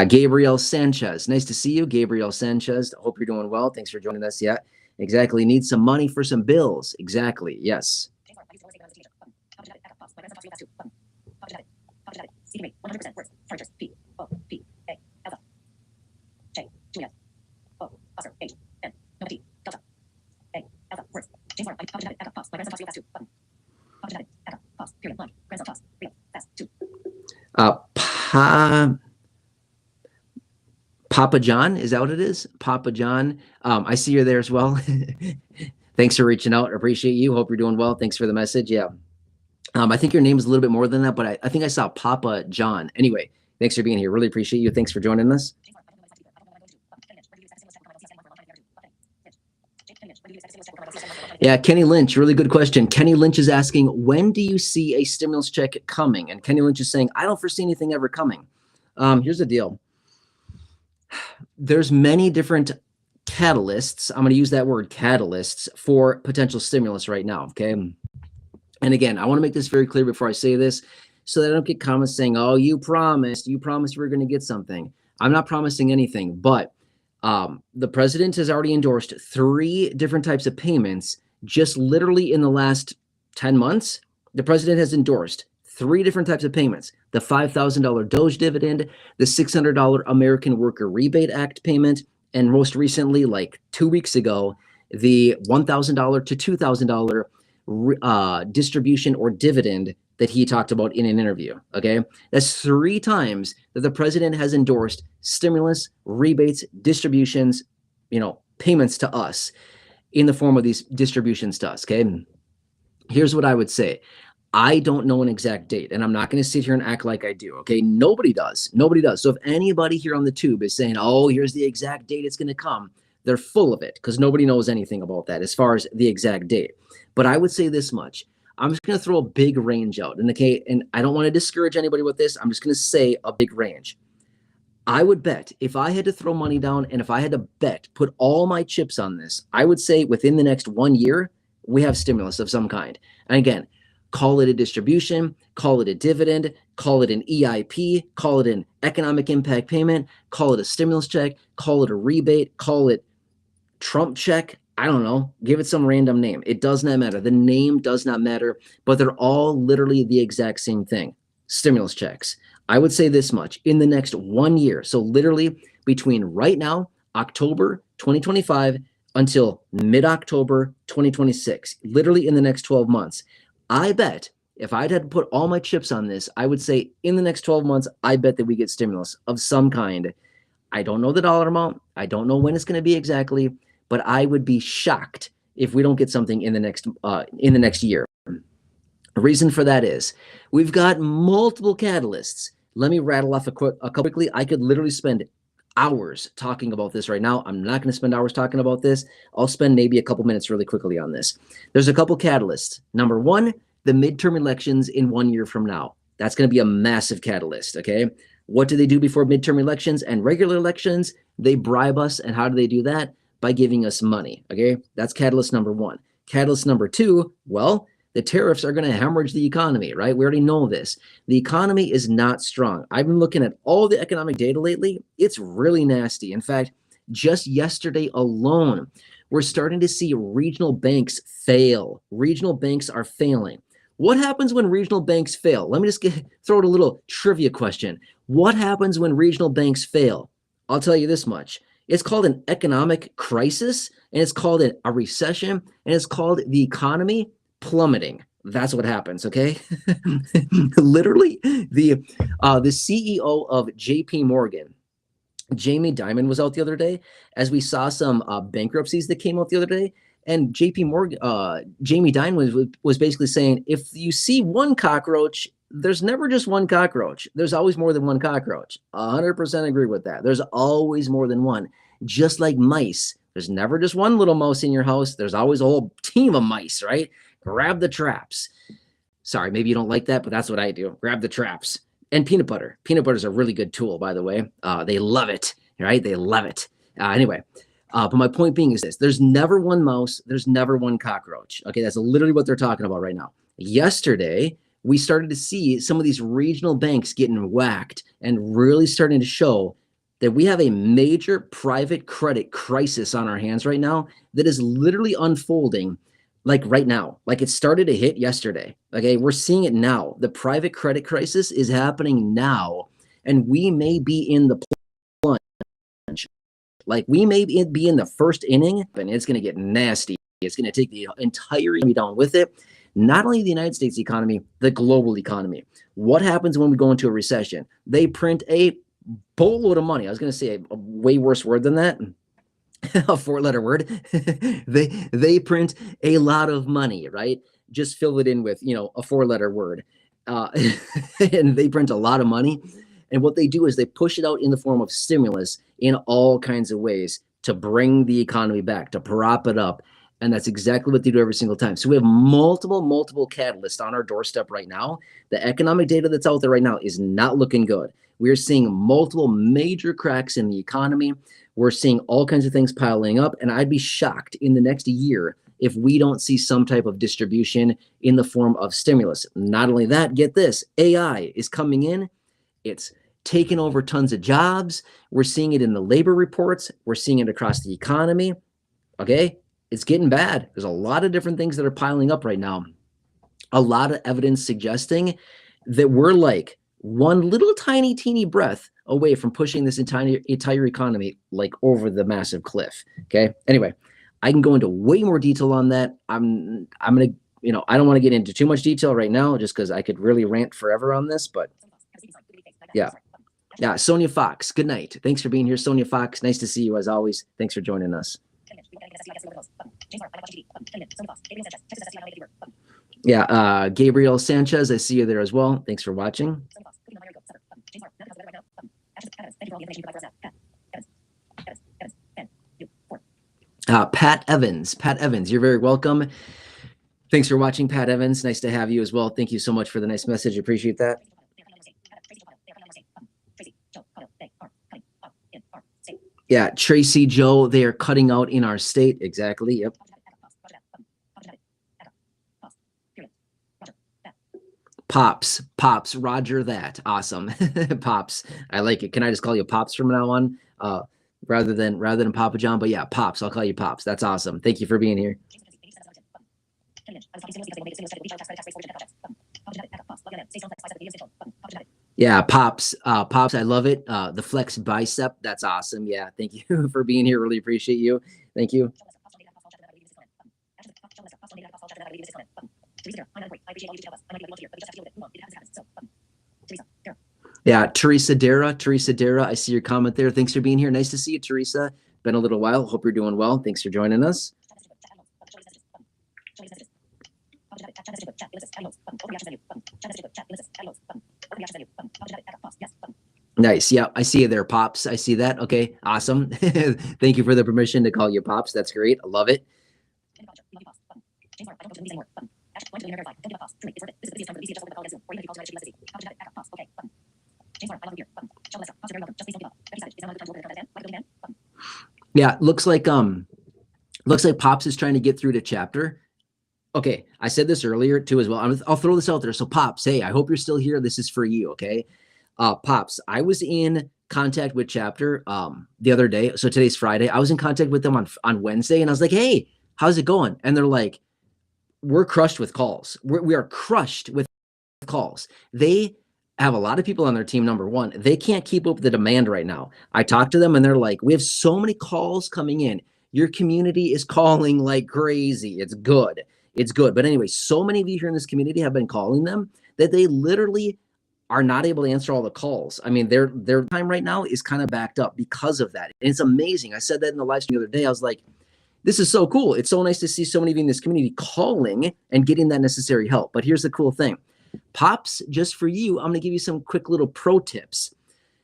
Gabriel Sanchez, nice to see you, Gabriel Sanchez. Hope you're doing well. Thanks for joining us. Yeah, exactly. Need some money for some bills. Exactly. Yes. Papa John, is that what it is? Papa John. I see you're there as well. Thanks for reaching out. I appreciate you. Hope you're doing well. Thanks for the message. Yeah. I think your name is a little bit more than that, but I think I saw Papa John. Anyway, thanks for being here. Really appreciate you. Thanks for joining us. Yeah, Kenny Lynch, really good question. Kenny Lynch is asking, when do you see a stimulus check coming? And Kenny Lynch is saying, I don't foresee anything ever coming. Here's the deal. There's many different catalysts. I'm going to use that word, catalysts, for potential stimulus right now, okay? And again, I want to make this very clear before I say this so that I don't get comments saying, oh, you promised we were going to get something. I'm not promising anything, but the president has already endorsed 3 different types of payments. Just literally in the last 10 months, the president has endorsed 3 different types of payments: the $5,000 Doge dividend, the $600 American Worker Rebate Act payment, and most recently, like 2 weeks ago, the $1,000 to $2,000 distribution or dividend that he talked about in an interview. Okay, that's 3 times that the president has endorsed stimulus, rebates, distributions, payments to us in the form of these distributions to us. Okay, here's what I would say. I don't know an exact date, and I'm not going to sit here and act like I do. Okay, nobody does. So if anybody here on the tube is saying, "Oh, here's the exact date it's going to come," they're full of it, because nobody knows anything about that as far as the exact date. But I would say this much. I'm just going to throw a big range out. And I don't want to discourage anybody with this. I'm just going to say a big range. I would bet, if I had to throw money down and if I had to put all my chips on this, I would say within the next 1 year, we have stimulus of some kind. And again, call it a distribution, call it a dividend, call it an EIP, call it an economic impact payment, call it a stimulus check, call it a rebate, call it Trump check. I don't know, give it some random name. It does not matter. The name does not matter, but they're all literally the exact same thing. Stimulus checks. I would say this much: in the next 1 year, so literally between right now, October 2025, until mid-October 2026, literally in the next 12 months, I bet if I'd had to put all my chips on this, I would say in the next 12 months, I bet that we get stimulus of some kind. I don't know the dollar amount. I don't know when it's going to be exactly, but I would be shocked if we don't get something in the next year. The reason for that is we've got multiple catalysts. Let me rattle off a couple quickly. I could literally spend hours talking about this right now. I'm not going to spend hours talking about this. I'll spend maybe a couple minutes really quickly on this. There's a couple catalysts. Number one, the midterm elections in 1 year from now. That's going to be a massive catalyst, okay? What do they do before midterm elections and regular elections? They bribe us. And how do they do that? By giving us money, okay? That's catalyst number one. Catalyst number two, well, the tariffs are going to hemorrhage the economy, right? We already know this. The economy is not strong. I've been looking at all the economic data lately. It's really nasty. In fact, just yesterday alone, we're starting to see regional banks fail. Regional banks are failing. What happens when regional banks fail? Let me just throw out a little trivia question. What happens when regional banks fail? I'll tell you this much. It's called an economic crisis, and it's called a recession, and it's called the economy plummeting. That's what happens, okay? Literally, the CEO of JP Morgan, Jamie Dimon, was out the other day as we saw some bankruptcies that came out the other day. And JP Morgan, Jamie Dimon was basically saying, if you see one cockroach, there's never just one cockroach. There's always more than one cockroach. 100% agree with that. There's always more than one. Just like mice. There's never just one little mouse in your house. There's always a whole team of mice, right? Grab the traps. Sorry, maybe you don't like that, but that's what I do. Grab the traps. And peanut butter. Peanut butter is a really good tool, by the way. They love it, right? They love it. Anyway, but my point being is this. There's never one mouse. There's never one cockroach. Okay, that's literally what they're talking about right now. Yesterday, we started to see some of these regional banks getting whacked and really starting to show that we have a major private credit crisis on our hands right now that is literally unfolding like right now. Like it started to hit yesterday. Okay, we're seeing it now. The private credit crisis is happening now, and we may be in the plunge. Like we may be in the first inning, and it's going to get nasty. It's going to take the entire economy down with it. Not only the United States economy, the global economy. What happens when we go into a recession? They print a boatload of money. I was going to say a way worse word than that. A 4-letter word. they print a lot of money, right? Just fill it in with, a 4-letter word. And they print a lot of money. And what they do is they push it out in the form of stimulus in all kinds of ways to bring the economy back, to prop it up. And that's exactly what they do every single time. So we have multiple catalysts on our doorstep right now. The economic data that's out there right now is not looking good. We're seeing multiple major cracks in the economy. We're seeing all kinds of things piling up. And I'd be shocked in the next year if we don't see some type of distribution in the form of stimulus. Not only that, get this, AI is coming in. It's taking over tons of jobs. We're seeing it in the labor reports. We're seeing it across the economy. Okay, it's getting bad. There's a lot of different things that are piling up right now. A lot of evidence suggesting that we're like one little tiny, teeny breath away from pushing this entire economy like over the massive cliff. Okay. Anyway, I can go into way more detail on that. I'm gonna, I don't want to get into too much detail right now, just because I could really rant forever on this. But yeah, Sonia Fox, good night. Thanks for being here, Sonia Fox. Nice to see you as always. Thanks for joining us. Yeah, Gabriel Sanchez, I see you there as well. Thanks for watching. Pat Evans, you're very welcome. Thanks for watching, Pat Evans. Nice to have you as well. Thank you so much for the nice message. Appreciate that. Yeah, Tracy Joe, they are cutting out in our state. Exactly. Yep. Pops, Roger that. Awesome. Pops. I like it. Can I just call you Pops from now on? Rather than Papa John, but yeah, Pops. I'll call you Pops. That's awesome. Thank you for being here. Yeah, Pops. Pops, I love it. The flex bicep. That's awesome. Yeah, thank you for being here. Really appreciate you. Thank you. Yeah, Teresa Dara, I see your comment there. Thanks for being here. Nice to see you, Teresa. Been a little while. Hope you're doing well. Thanks for joining us. Nice. Yeah, I see you there, Pops. I see that. Okay, awesome. Thank you for the permission to call you Pops. That's great. I love it. Yeah, looks like Pops is trying to get through to chapter. Okay, I said this earlier too as well. I'll throw this out there. So Pops, hey, I hope you're still here. This is for you, okay? Pops, I was in contact with chapter the other day. So today's Friday. I was in contact with them on Wednesday, and I was like, hey, how's it going? And they're like, we're crushed with calls. We are crushed with calls. They have a lot of people on their team. Number one, they can't keep up with the demand right now. I talked to them and they're like, we have so many calls coming in. Your community is calling like crazy. It's good. It's good. But anyway, so many of you here in this community have been calling them that they literally are not able to answer all the calls. I mean, their time right now is kind of backed up because of that. And it's amazing. I said that in the live stream the other day. I was like, this is so cool. It's so nice to see so many of you in this community calling and getting that necessary help. But here's the cool thing. Pops, just for you, I'm going to give you some quick little pro tips.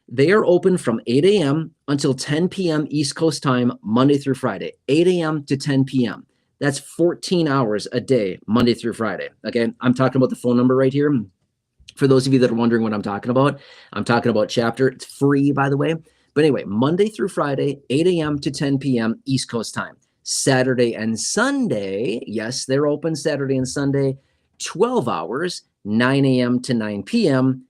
They are open from 8 a.m. until 10 p.m. East Coast time, Monday through Friday, 8 a.m. to 10 p.m. That's 14 hours a day, Monday through Friday. Okay, I'm talking about the phone number right here. For those of you that are wondering what I'm talking about chapter. It's free, by the way. But anyway, Monday through Friday, 8 a.m. to 10 p.m. East Coast time. Saturday and Sunday, yes, they're open Saturday and Sunday, 12 hours, 9 a.m. to 9 p.m.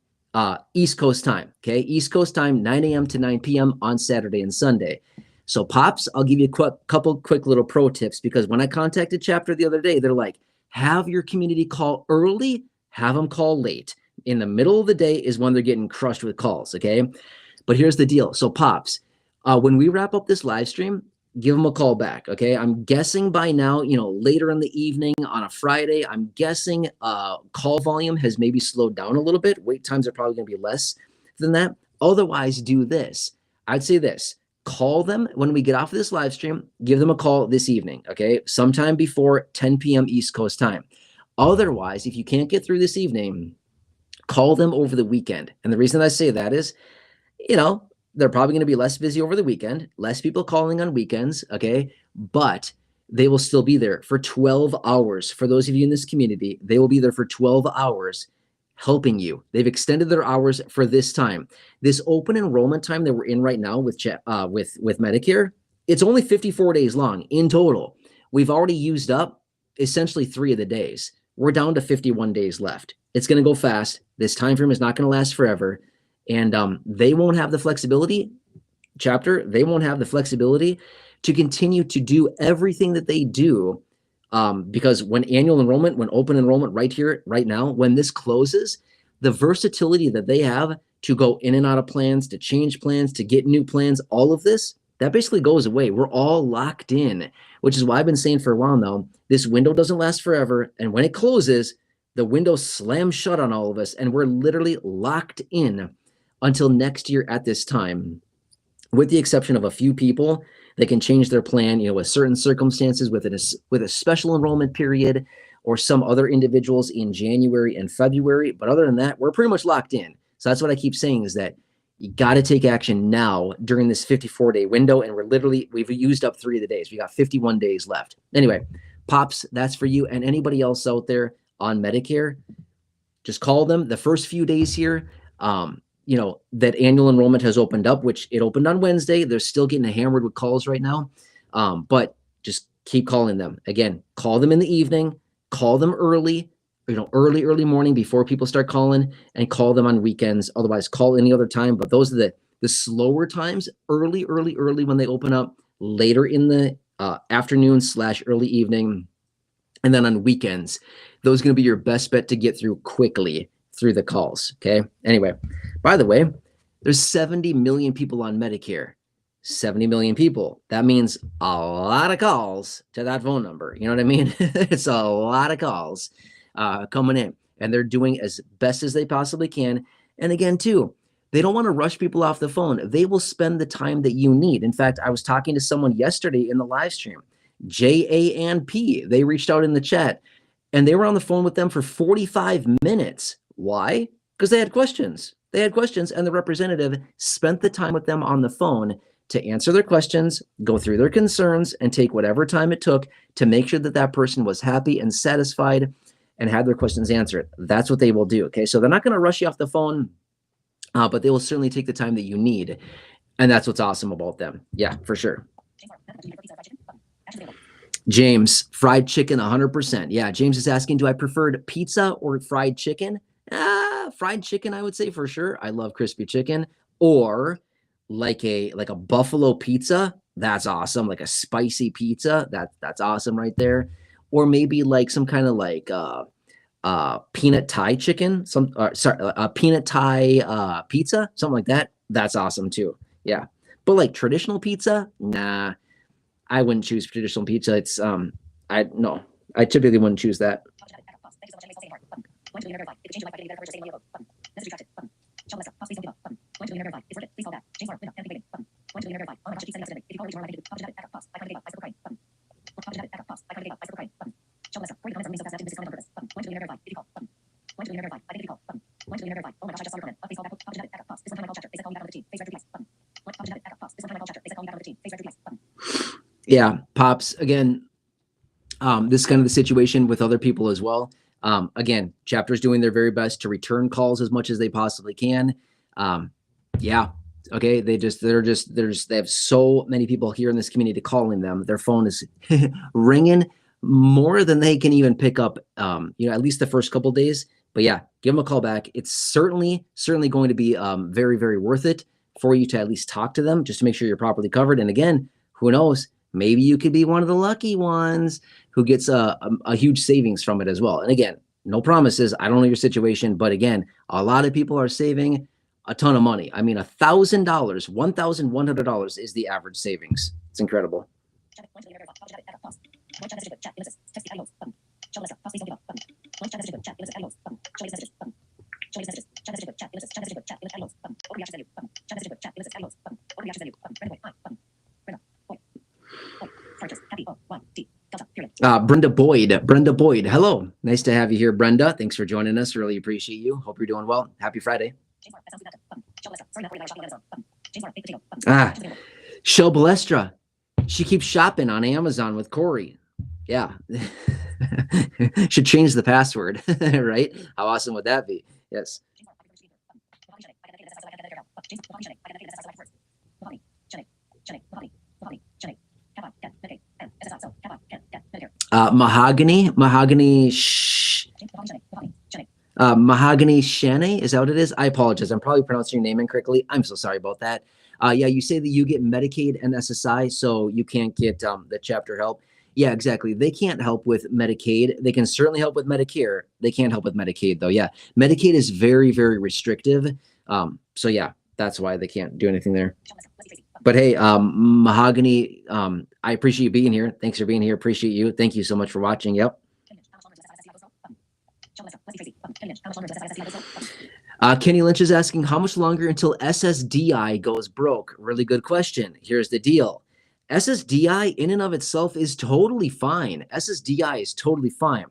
East Coast time. Okay, East Coast time, 9 a.m. to 9 p.m. on Saturday and Sunday. So Pops, I'll give you a couple quick little pro tips, because when I contacted chapter the other day, they're like, have your community call early, have them call late. In the middle of the day is when they're getting crushed with calls, okay? But here's the deal. So Pops, when we wrap up this live stream, give them a call back, okay? I'm guessing by now, later in the evening on a Friday, I'm guessing call volume has maybe slowed down a little bit. Wait times are probably going to be less than that. Otherwise, do this. I'd say this. Call them when we get off of this live stream. Give them a call this evening, okay? Sometime before 10 p.m. East Coast time. Otherwise, if you can't get through this evening, call them over the weekend. And the reason I say that is, they're probably going to be less busy over the weekend, less people calling on weekends, okay? But they will still be there for 12 hours. For those of you in this community, they will be there for 12 hours helping you. They've extended their hours for this time. This open enrollment time that we're in right now with Medicare, it's only 54 days long in total. We've already used up essentially 3 of the days. We're down to 51 days left. It's going to go fast. This time frame is not going to last forever. And they won't have the flexibility, chapter, they won't have the flexibility to continue to do everything that they do, because when open enrollment right here, right now, when this closes, the versatility that they have to go in and out of plans, to change plans, to get new plans, all of this, that basically goes away. We're all locked in. which is why I've been saying for a while now, this window doesn't last forever. And when it closes, the window slams shut on all of us, and we're literally locked in until next year at this time, with the exception of a few people that can change their plan, with certain circumstances, with a special enrollment period, or some other individuals in January and February. But other than that, we're pretty much locked in. So that's what I keep saying, is that you got to take action now during this 54-day window. And we've used up 3 of the days. We got 51 days left. Anyway, Pops, that's for you. And anybody else out there on Medicare, just call them the first few days here. That annual enrollment has opened up, which it opened on Wednesday. They're still getting hammered with calls right now. But just keep calling them. Again, call them in the evening, call them early, early morning before people start calling, and call them on weekends. Otherwise, call any other time. But those are the slower times, early when they open up, later in the afternoon/early evening. And then on weekends, those are going to be your best bet to get through quickly through the calls. Okay. Anyway, by the way, there's 70 million people on Medicare. 70 million people. That means a lot of calls to that phone number. You know what I mean? It's a lot of calls coming in, and they're doing as best as they possibly can. And again, too, they don't want to rush people off the phone. They will spend the time that you need. In fact, I was talking to someone yesterday in the live stream, JANP. They reached out in the chat, and they were on the phone with them for 45 minutes. Why? Because they had questions. And the representative spent the time with them on the phone to answer their questions, go through their concerns, and take whatever time it took to make sure that that person was happy and satisfied and had their questions answered. That's what they will do. Okay. So they're not going to rush you off the phone, but they will certainly take the time that you need. And that's what's awesome about them. Yeah, for sure. James, fried chicken, 100%. Yeah. James is asking, do I prefer pizza or fried chicken? Fried chicken, I would say for sure. I love crispy chicken. Or like a buffalo pizza. That's awesome. Like a spicy pizza. That's awesome right there. Or maybe like some kind of like peanut Thai chicken. Peanut Thai pizza, something like that. That's awesome too. Yeah. But like traditional pizza, nah, I wouldn't choose traditional pizza. It's I typically wouldn't choose that. Yeah, Pops, again, this is kind of the situation with other people as well. Again, chapter's doing their very best to return calls as much as they possibly can. Yeah. Okay. They have so many people here in this community calling them. Their phone is ringing more than they can even pick up, at least the first couple of days. But yeah, give them a call back. It's certainly going to be very, very worth it for you to at least talk to them just to make sure you're properly covered. And again, who knows? Maybe you could be one of the lucky ones who gets a huge savings from it as well. And again, no promises. I don't know your situation, but again, a lot of people are saving a ton of money. I mean, $1,000, $1,100 is the average savings. It's incredible. Brenda Boyd. Hello. Nice to have you here, Brenda. Thanks for joining us. Really appreciate you. Hope you're doing well. Happy Friday. Shel Balestra. She keeps shopping on Amazon with Corey. Yeah. Should change the password, right? How awesome would that be? Yes. Mahogany Shanae, is that what it is? I apologize. I'm probably pronouncing your name incorrectly. I'm so sorry about that. Yeah, you say that you get Medicaid and SSI, so you can't get the chapter help. Yeah, exactly. They can't help with Medicaid. They can certainly help with Medicare. They can't help with Medicaid, though. Yeah, Medicaid is very, very restrictive. So yeah, that's why they can't do anything there. But hey, Mahogany, I appreciate you being here. Thanks for being here. Appreciate you. Thank you so much for watching. Yep. Kenny Lynch is asking, how much longer until SSDI goes broke? Really good question. Here's the deal. SSDI in and of itself is totally fine. SSDI is totally fine.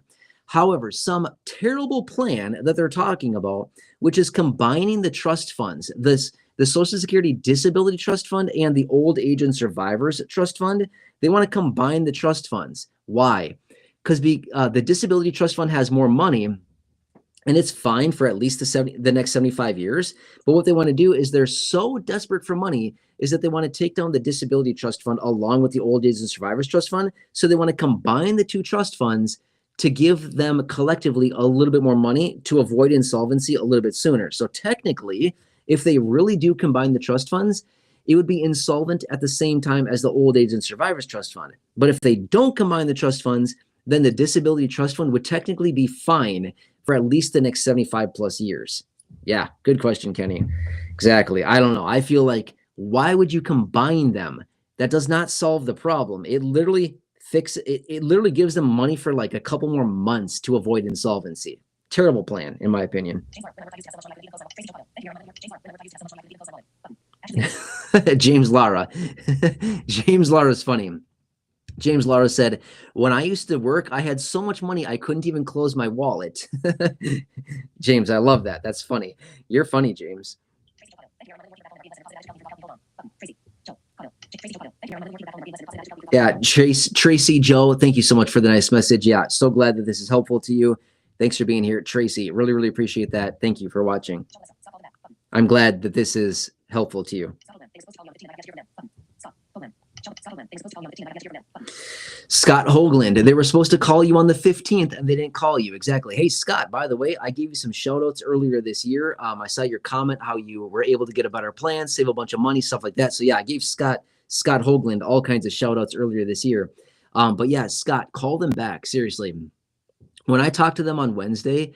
However, some terrible plan that they're talking about, which is combining the trust funds, the Social Security Disability Trust Fund and the Old Age and Survivors Trust Fund, they want to combine the trust funds. Why? Because the Disability Trust Fund has more money, and it's fine for at least the next 75 years. But what they want to do is they're so desperate for money is that they want to take down the Disability Trust Fund along with the Old Age and Survivors Trust Fund. So they want to combine the two trust funds to give them collectively a little bit more money to avoid insolvency a little bit sooner. So technically, if they really do combine the trust funds, it would be insolvent at the same time as the Old Age and Survivors Trust Fund. But if they don't combine the trust funds, then the Disability Trust Fund would technically be fine for at least the next 75 plus years. Yeah, good question, Kenny. Exactly. I don't know. I feel like, why would you combine them? That does not solve the problem. It literally it literally gives them money for like a couple more months to avoid insolvency. Terrible plan, in my opinion. James Lara. James Lara is funny. James Lara said, when I used to work, I had so much money, I couldn't even close my wallet. James, I love that. That's funny. You're funny, James. Yeah, Tracy Joe, thank you so much for the nice message. Yeah, so glad that this is helpful to you. Thanks for being here, Tracy. Really, really appreciate that. Thank you for watching. I'm glad that this is helpful to you. Scott Hoagland, they were supposed to call you on the 15th and they didn't call you. Exactly. Hey, Scott, by the way, I gave you some shout outs earlier this year. I saw your comment, how you were able to get a better plan, save a bunch of money, stuff like that. So yeah, I gave Scott Hoagland all kinds of shout outs earlier this year. But yeah, Scott, call them back. Seriously. When I talked to them on Wednesday,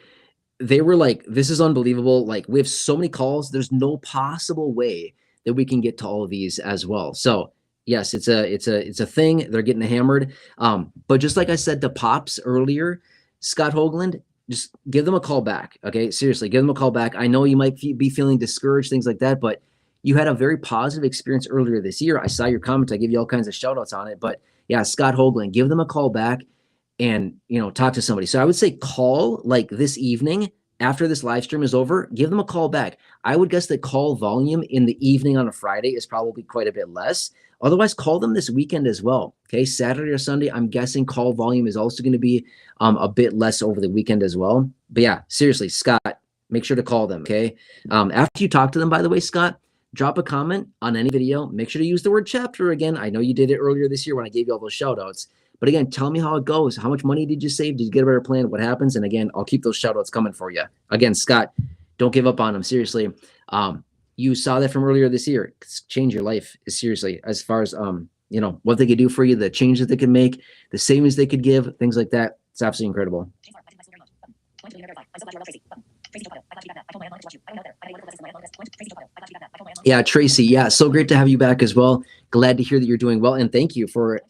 they were like, this is unbelievable. Like, we have so many calls. There's no possible way that we can get to all of these as well. So yes, it's a thing. They're getting hammered. But just like I said to Pops earlier, Scott Hoagland, just give them a call back. Okay. Seriously, give them a call back. I know you might be feeling discouraged, things like that, but you had a very positive experience earlier this year. I saw your comments. I gave you all kinds of shout outs on it, but yeah, Scott Hoagland, give them a call back and, talk to somebody. So I would say call like this evening after this live stream is over, give them a call back. I would guess that call volume in the evening on a Friday is probably quite a bit less. Otherwise, call them this weekend as well. Okay, Saturday or Sunday, I'm guessing call volume is also going to be a bit less over the weekend as well. But yeah, seriously, Scott, make sure to call them, okay? After you talk to them, by the way, Scott, drop a comment on any video. Make sure to use the word chapter again. I know you did it earlier this year when I gave you all those shout outs. But again, tell me how it goes. How much money did you save? Did you get a better plan? What happens? And again, I'll keep those shout outs coming for you. Again, Scott, don't give up on them. Seriously. You saw that from earlier this year. Change your life, seriously, as far as, what they could do for you, the change that they could make, the savings they could give, things like that. It's absolutely incredible. Yeah, Tracy. Yeah, so great to have you back as well. Glad to hear that you're doing well. And thank you for...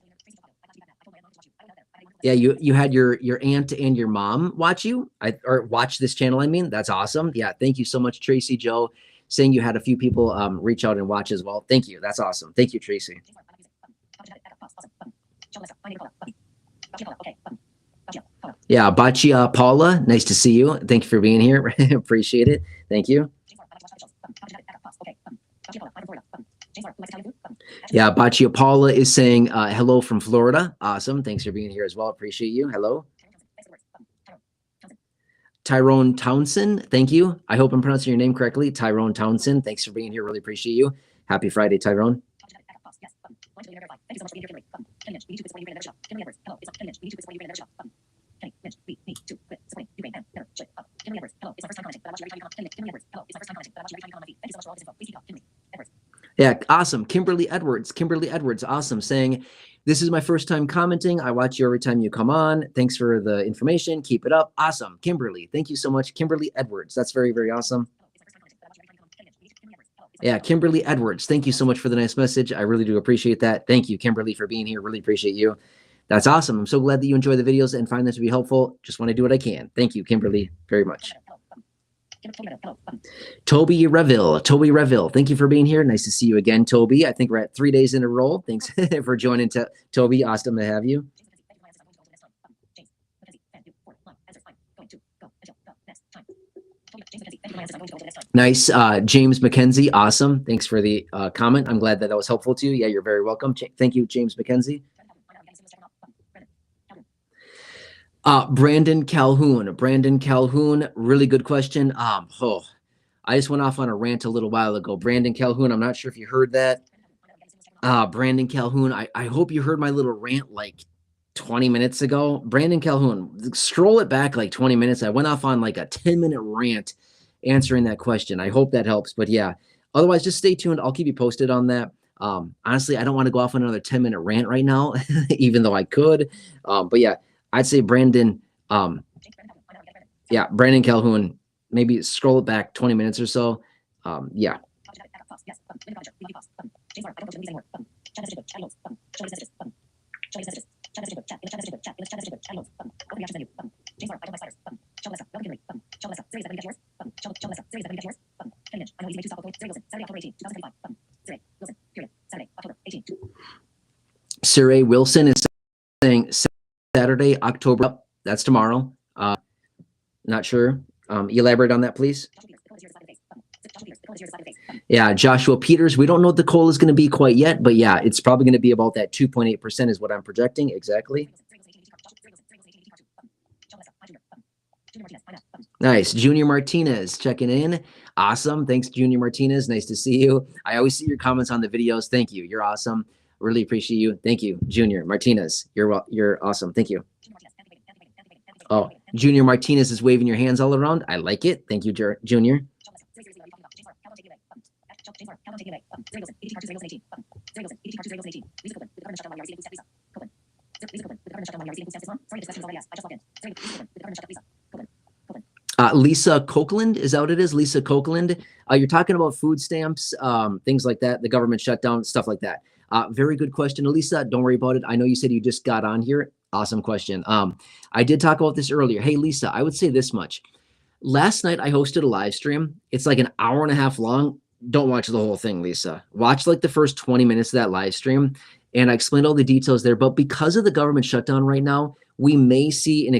Yeah, you had your aunt and your mom watch you, or watch this channel, I mean. That's awesome. Yeah, thank you so much, Tracy Joe, saying you had a few people reach out and watch as well. Thank you. That's awesome. Thank you, Tracy. Yeah, Baccia Paula, nice to see you. Thank you for being here. Appreciate it. Thank you. Yeah, Baccia Paula is saying hello from Florida. Awesome. Thanks for being here as well. Appreciate you. Hello. Tyrone Townsend, thank you. I hope I'm pronouncing your name correctly. Tyrone Townsend, thanks for being here. Really appreciate you. Happy Friday, Tyrone. Yeah, awesome. Kimberly Edwards, awesome, saying, this is my first time commenting. I watch you every time you come on. Thanks for the information. Keep it up. Awesome. Kimberly, thank you so much. Kimberly Edwards. That's very, very awesome. Yeah, Kimberly Edwards, thank you so much for the nice message. I really do appreciate that. Thank you, Kimberly, for being here. Really appreciate you. That's awesome. I'm so glad that you enjoy the videos and find them to be helpful. Just want to do what I can. Thank you, Kimberly, very much. Toby Reville, thank you for being here. Nice to see you again, Toby. I think we're at 3 days in a row. Thanks for joining, Toby. Awesome to have you. Nice. James McKenzie, awesome. Thanks for the comment. I'm glad that that was helpful to you. Yeah, you're very welcome. Thank you, James McKenzie. Brandon Calhoun, really good question. I just went off on a rant a little while ago. Brandon Calhoun, I'm not sure if you heard that. Brandon Calhoun, I hope you heard my little rant like 20 minutes ago. Brandon Calhoun, scroll it back like 20 minutes. I went off on like a 10-minute rant answering that question. I hope that helps. But yeah, otherwise, just stay tuned. I'll keep you posted on that. Honestly, I don't want to go off on another 10-minute rant right now, even though I could. But yeah, I'd say Brandon, Brandon Calhoun, maybe scroll it back 20 minutes or so. Yeah. Sir A. Wilson is saying Saturday, October. That's tomorrow. Not sure. Elaborate on that, please. Yeah, Joshua Peters. We don't know what the coal is going to be quite yet, but yeah, it's probably going to be about that 2.8% is what I'm projecting. Exactly. Nice. Junior Martinez checking in. Awesome. Thanks, Junior Martinez. Nice to see you. I always see your comments on the videos. Thank you. You're awesome. Really appreciate you. Thank you, Junior Martinez. You're awesome. Thank you. Oh, Junior Martinez is waving your hands all around. I like it. Thank you, Junior. Lisa Copeland, is that what it is? Lisa Copeland. You're talking about food stamps, things like that, the government shutdown, stuff like that. Very good question, Lisa. Don't worry about it. I know you said you just got on here. Awesome question. I did talk about this earlier. Hey, Lisa, I would say this much. Last night I hosted a live stream. It's like an hour and a half long. Don't watch the whole thing, Lisa. Watch like the first 20 minutes of that live stream. And I explained all the details there. But because of the government shutdown right now, we may see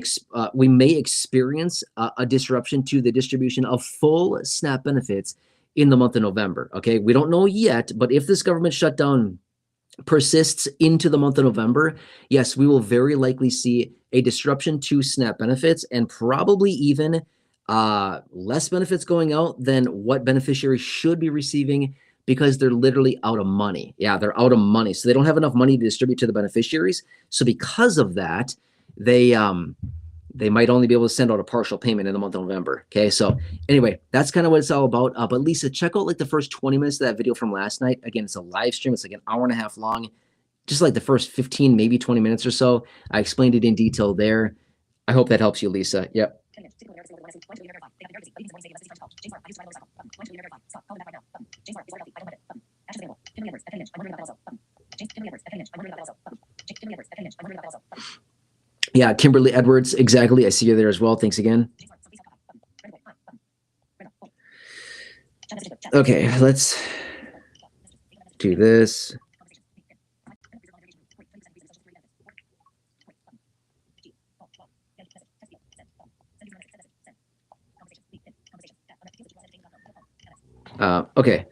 we may experience a disruption to the distribution of full SNAP benefits in the month of November. Okay, we don't know yet, but if this government shutdown persists into the month of November, yes, we will very likely see a disruption to SNAP benefits and probably even less benefits going out than what beneficiaries should be receiving because they're literally out of money. Yeah, they're out of money. So they don't have enough money to distribute to the beneficiaries. So because of that, they might only be able to send out a partial payment in the month of November. Okay, so anyway, that's kind of what it's all about. But Lisa, check out like the first 20 minutes of that video from last night. Again, it's a live stream. It's like an hour and a half long. Just like the first 15, maybe 20 minutes or so. I explained it in detail there. I hope that helps you, Lisa. Yep. Yeah, Kimberly Edwards, exactly. I see you there as well. Thanks again. Okay, let's do this. Okay.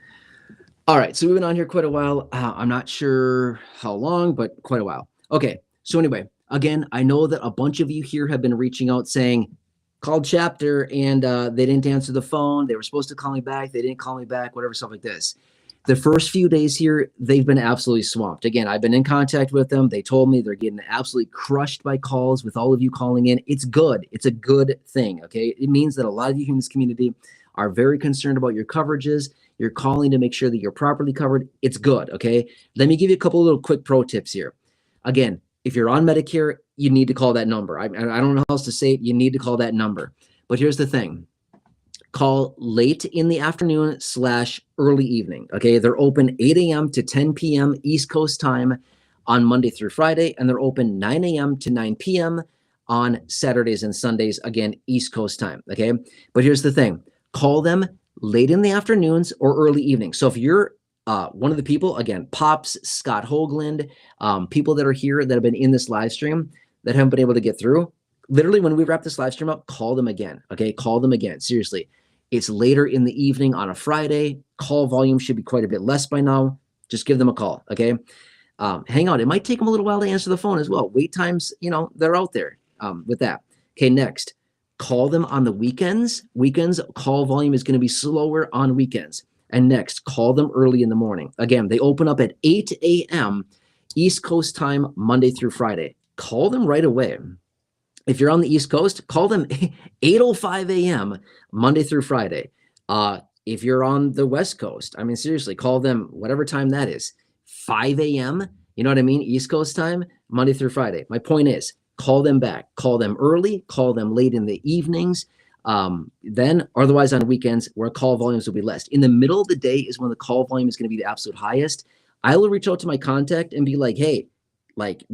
All right. So we've been on here quite a while. I'm not sure how long, but quite a while. Okay. So anyway, again, I know that a bunch of you here have been reaching out saying, called chapter and they didn't answer the phone. They were supposed to call me back. They didn't call me back, whatever, stuff like this. The first few days here, they've been absolutely swamped. Again, I've been in contact with them. They told me they're getting absolutely crushed by calls with all of you calling in. It's good. It's a good thing. Okay. It means that a lot of you in this community are very concerned about your coverages. You're calling to make sure that you're properly covered. It's good. Okay. Let me give you a couple of little quick pro tips here. Again, if you're on Medicare, you need to call that number. I don't know how else to say it. You need to call that number. But here's the thing. call late in the afternoon / early evening. Okay, they're open 8 a.m. to 10 p.m. East Coast time on Monday through Friday, and they're open 9 a.m. to 9 p.m. on Saturdays and Sundays, again, East Coast time. Okay, but here's the thing: call them late in the afternoons or early evening. So if you're one of the people, again, Pops, Scott Hoagland, people that are here that have been in this live stream that haven't been able to get through, literally when we wrap this live stream up, call them again. Okay, call them again. Seriously. It's later in the evening on a Friday. Call volume should be quite a bit less by now. Just give them a call, okay? Hang on. It might take them a little while to answer the phone as well. Wait times, they're out there with that. Okay, next. Call them on the weekends. Weekends, call volume is going to be slower on weekends. And next, call them early in the morning. Again, they open up at 8 a.m. East Coast time, Monday through Friday. Call them right away. If you're on the East Coast, call them 8:05 a.m. Monday through Friday. If you're on the West Coast, I mean, seriously, call them whatever time that is, 5 a.m. You know what I mean? East Coast time, Monday through Friday. My point is, call them back. Call them early. Call them late in the evenings. Then, otherwise on weekends, where call volumes will be less. In the middle of the day is when the call volume is going to be the absolute highest. I will reach out to my contact and be like, hey,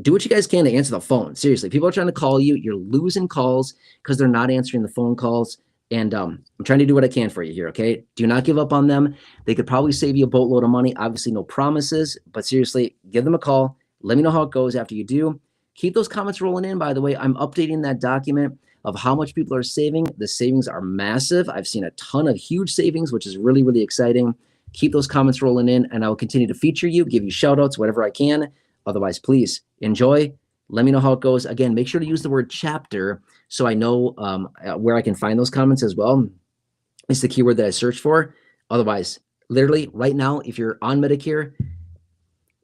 do what you guys can to answer the phone. Seriously, people are trying to call you. You're losing calls because they're not answering the phone calls. And I'm trying to do what I can for you here, okay? Do not give up on them. They could probably save you a boatload of money. Obviously, no promises, but seriously, give them a call. Let me know how it goes after you do. Keep those comments rolling in, by the way. I'm updating that document of how much people are saving. The savings are massive. I've seen a ton of huge savings, which is really, really exciting. Keep those comments rolling in, and I will continue to feature you, give you shout-outs, whatever I can. Otherwise, please enjoy. Let me know how it goes. Again, make sure to use the word chapter so I know where I can find those comments as well. It's the keyword that I search for. Otherwise, literally right now, if you're on Medicare,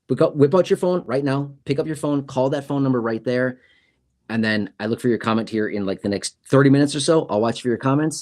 whip out your phone right now, pick up your phone, call that phone number right there. And then I look for your comment here in like the next 30 minutes or so. I'll watch for your comments.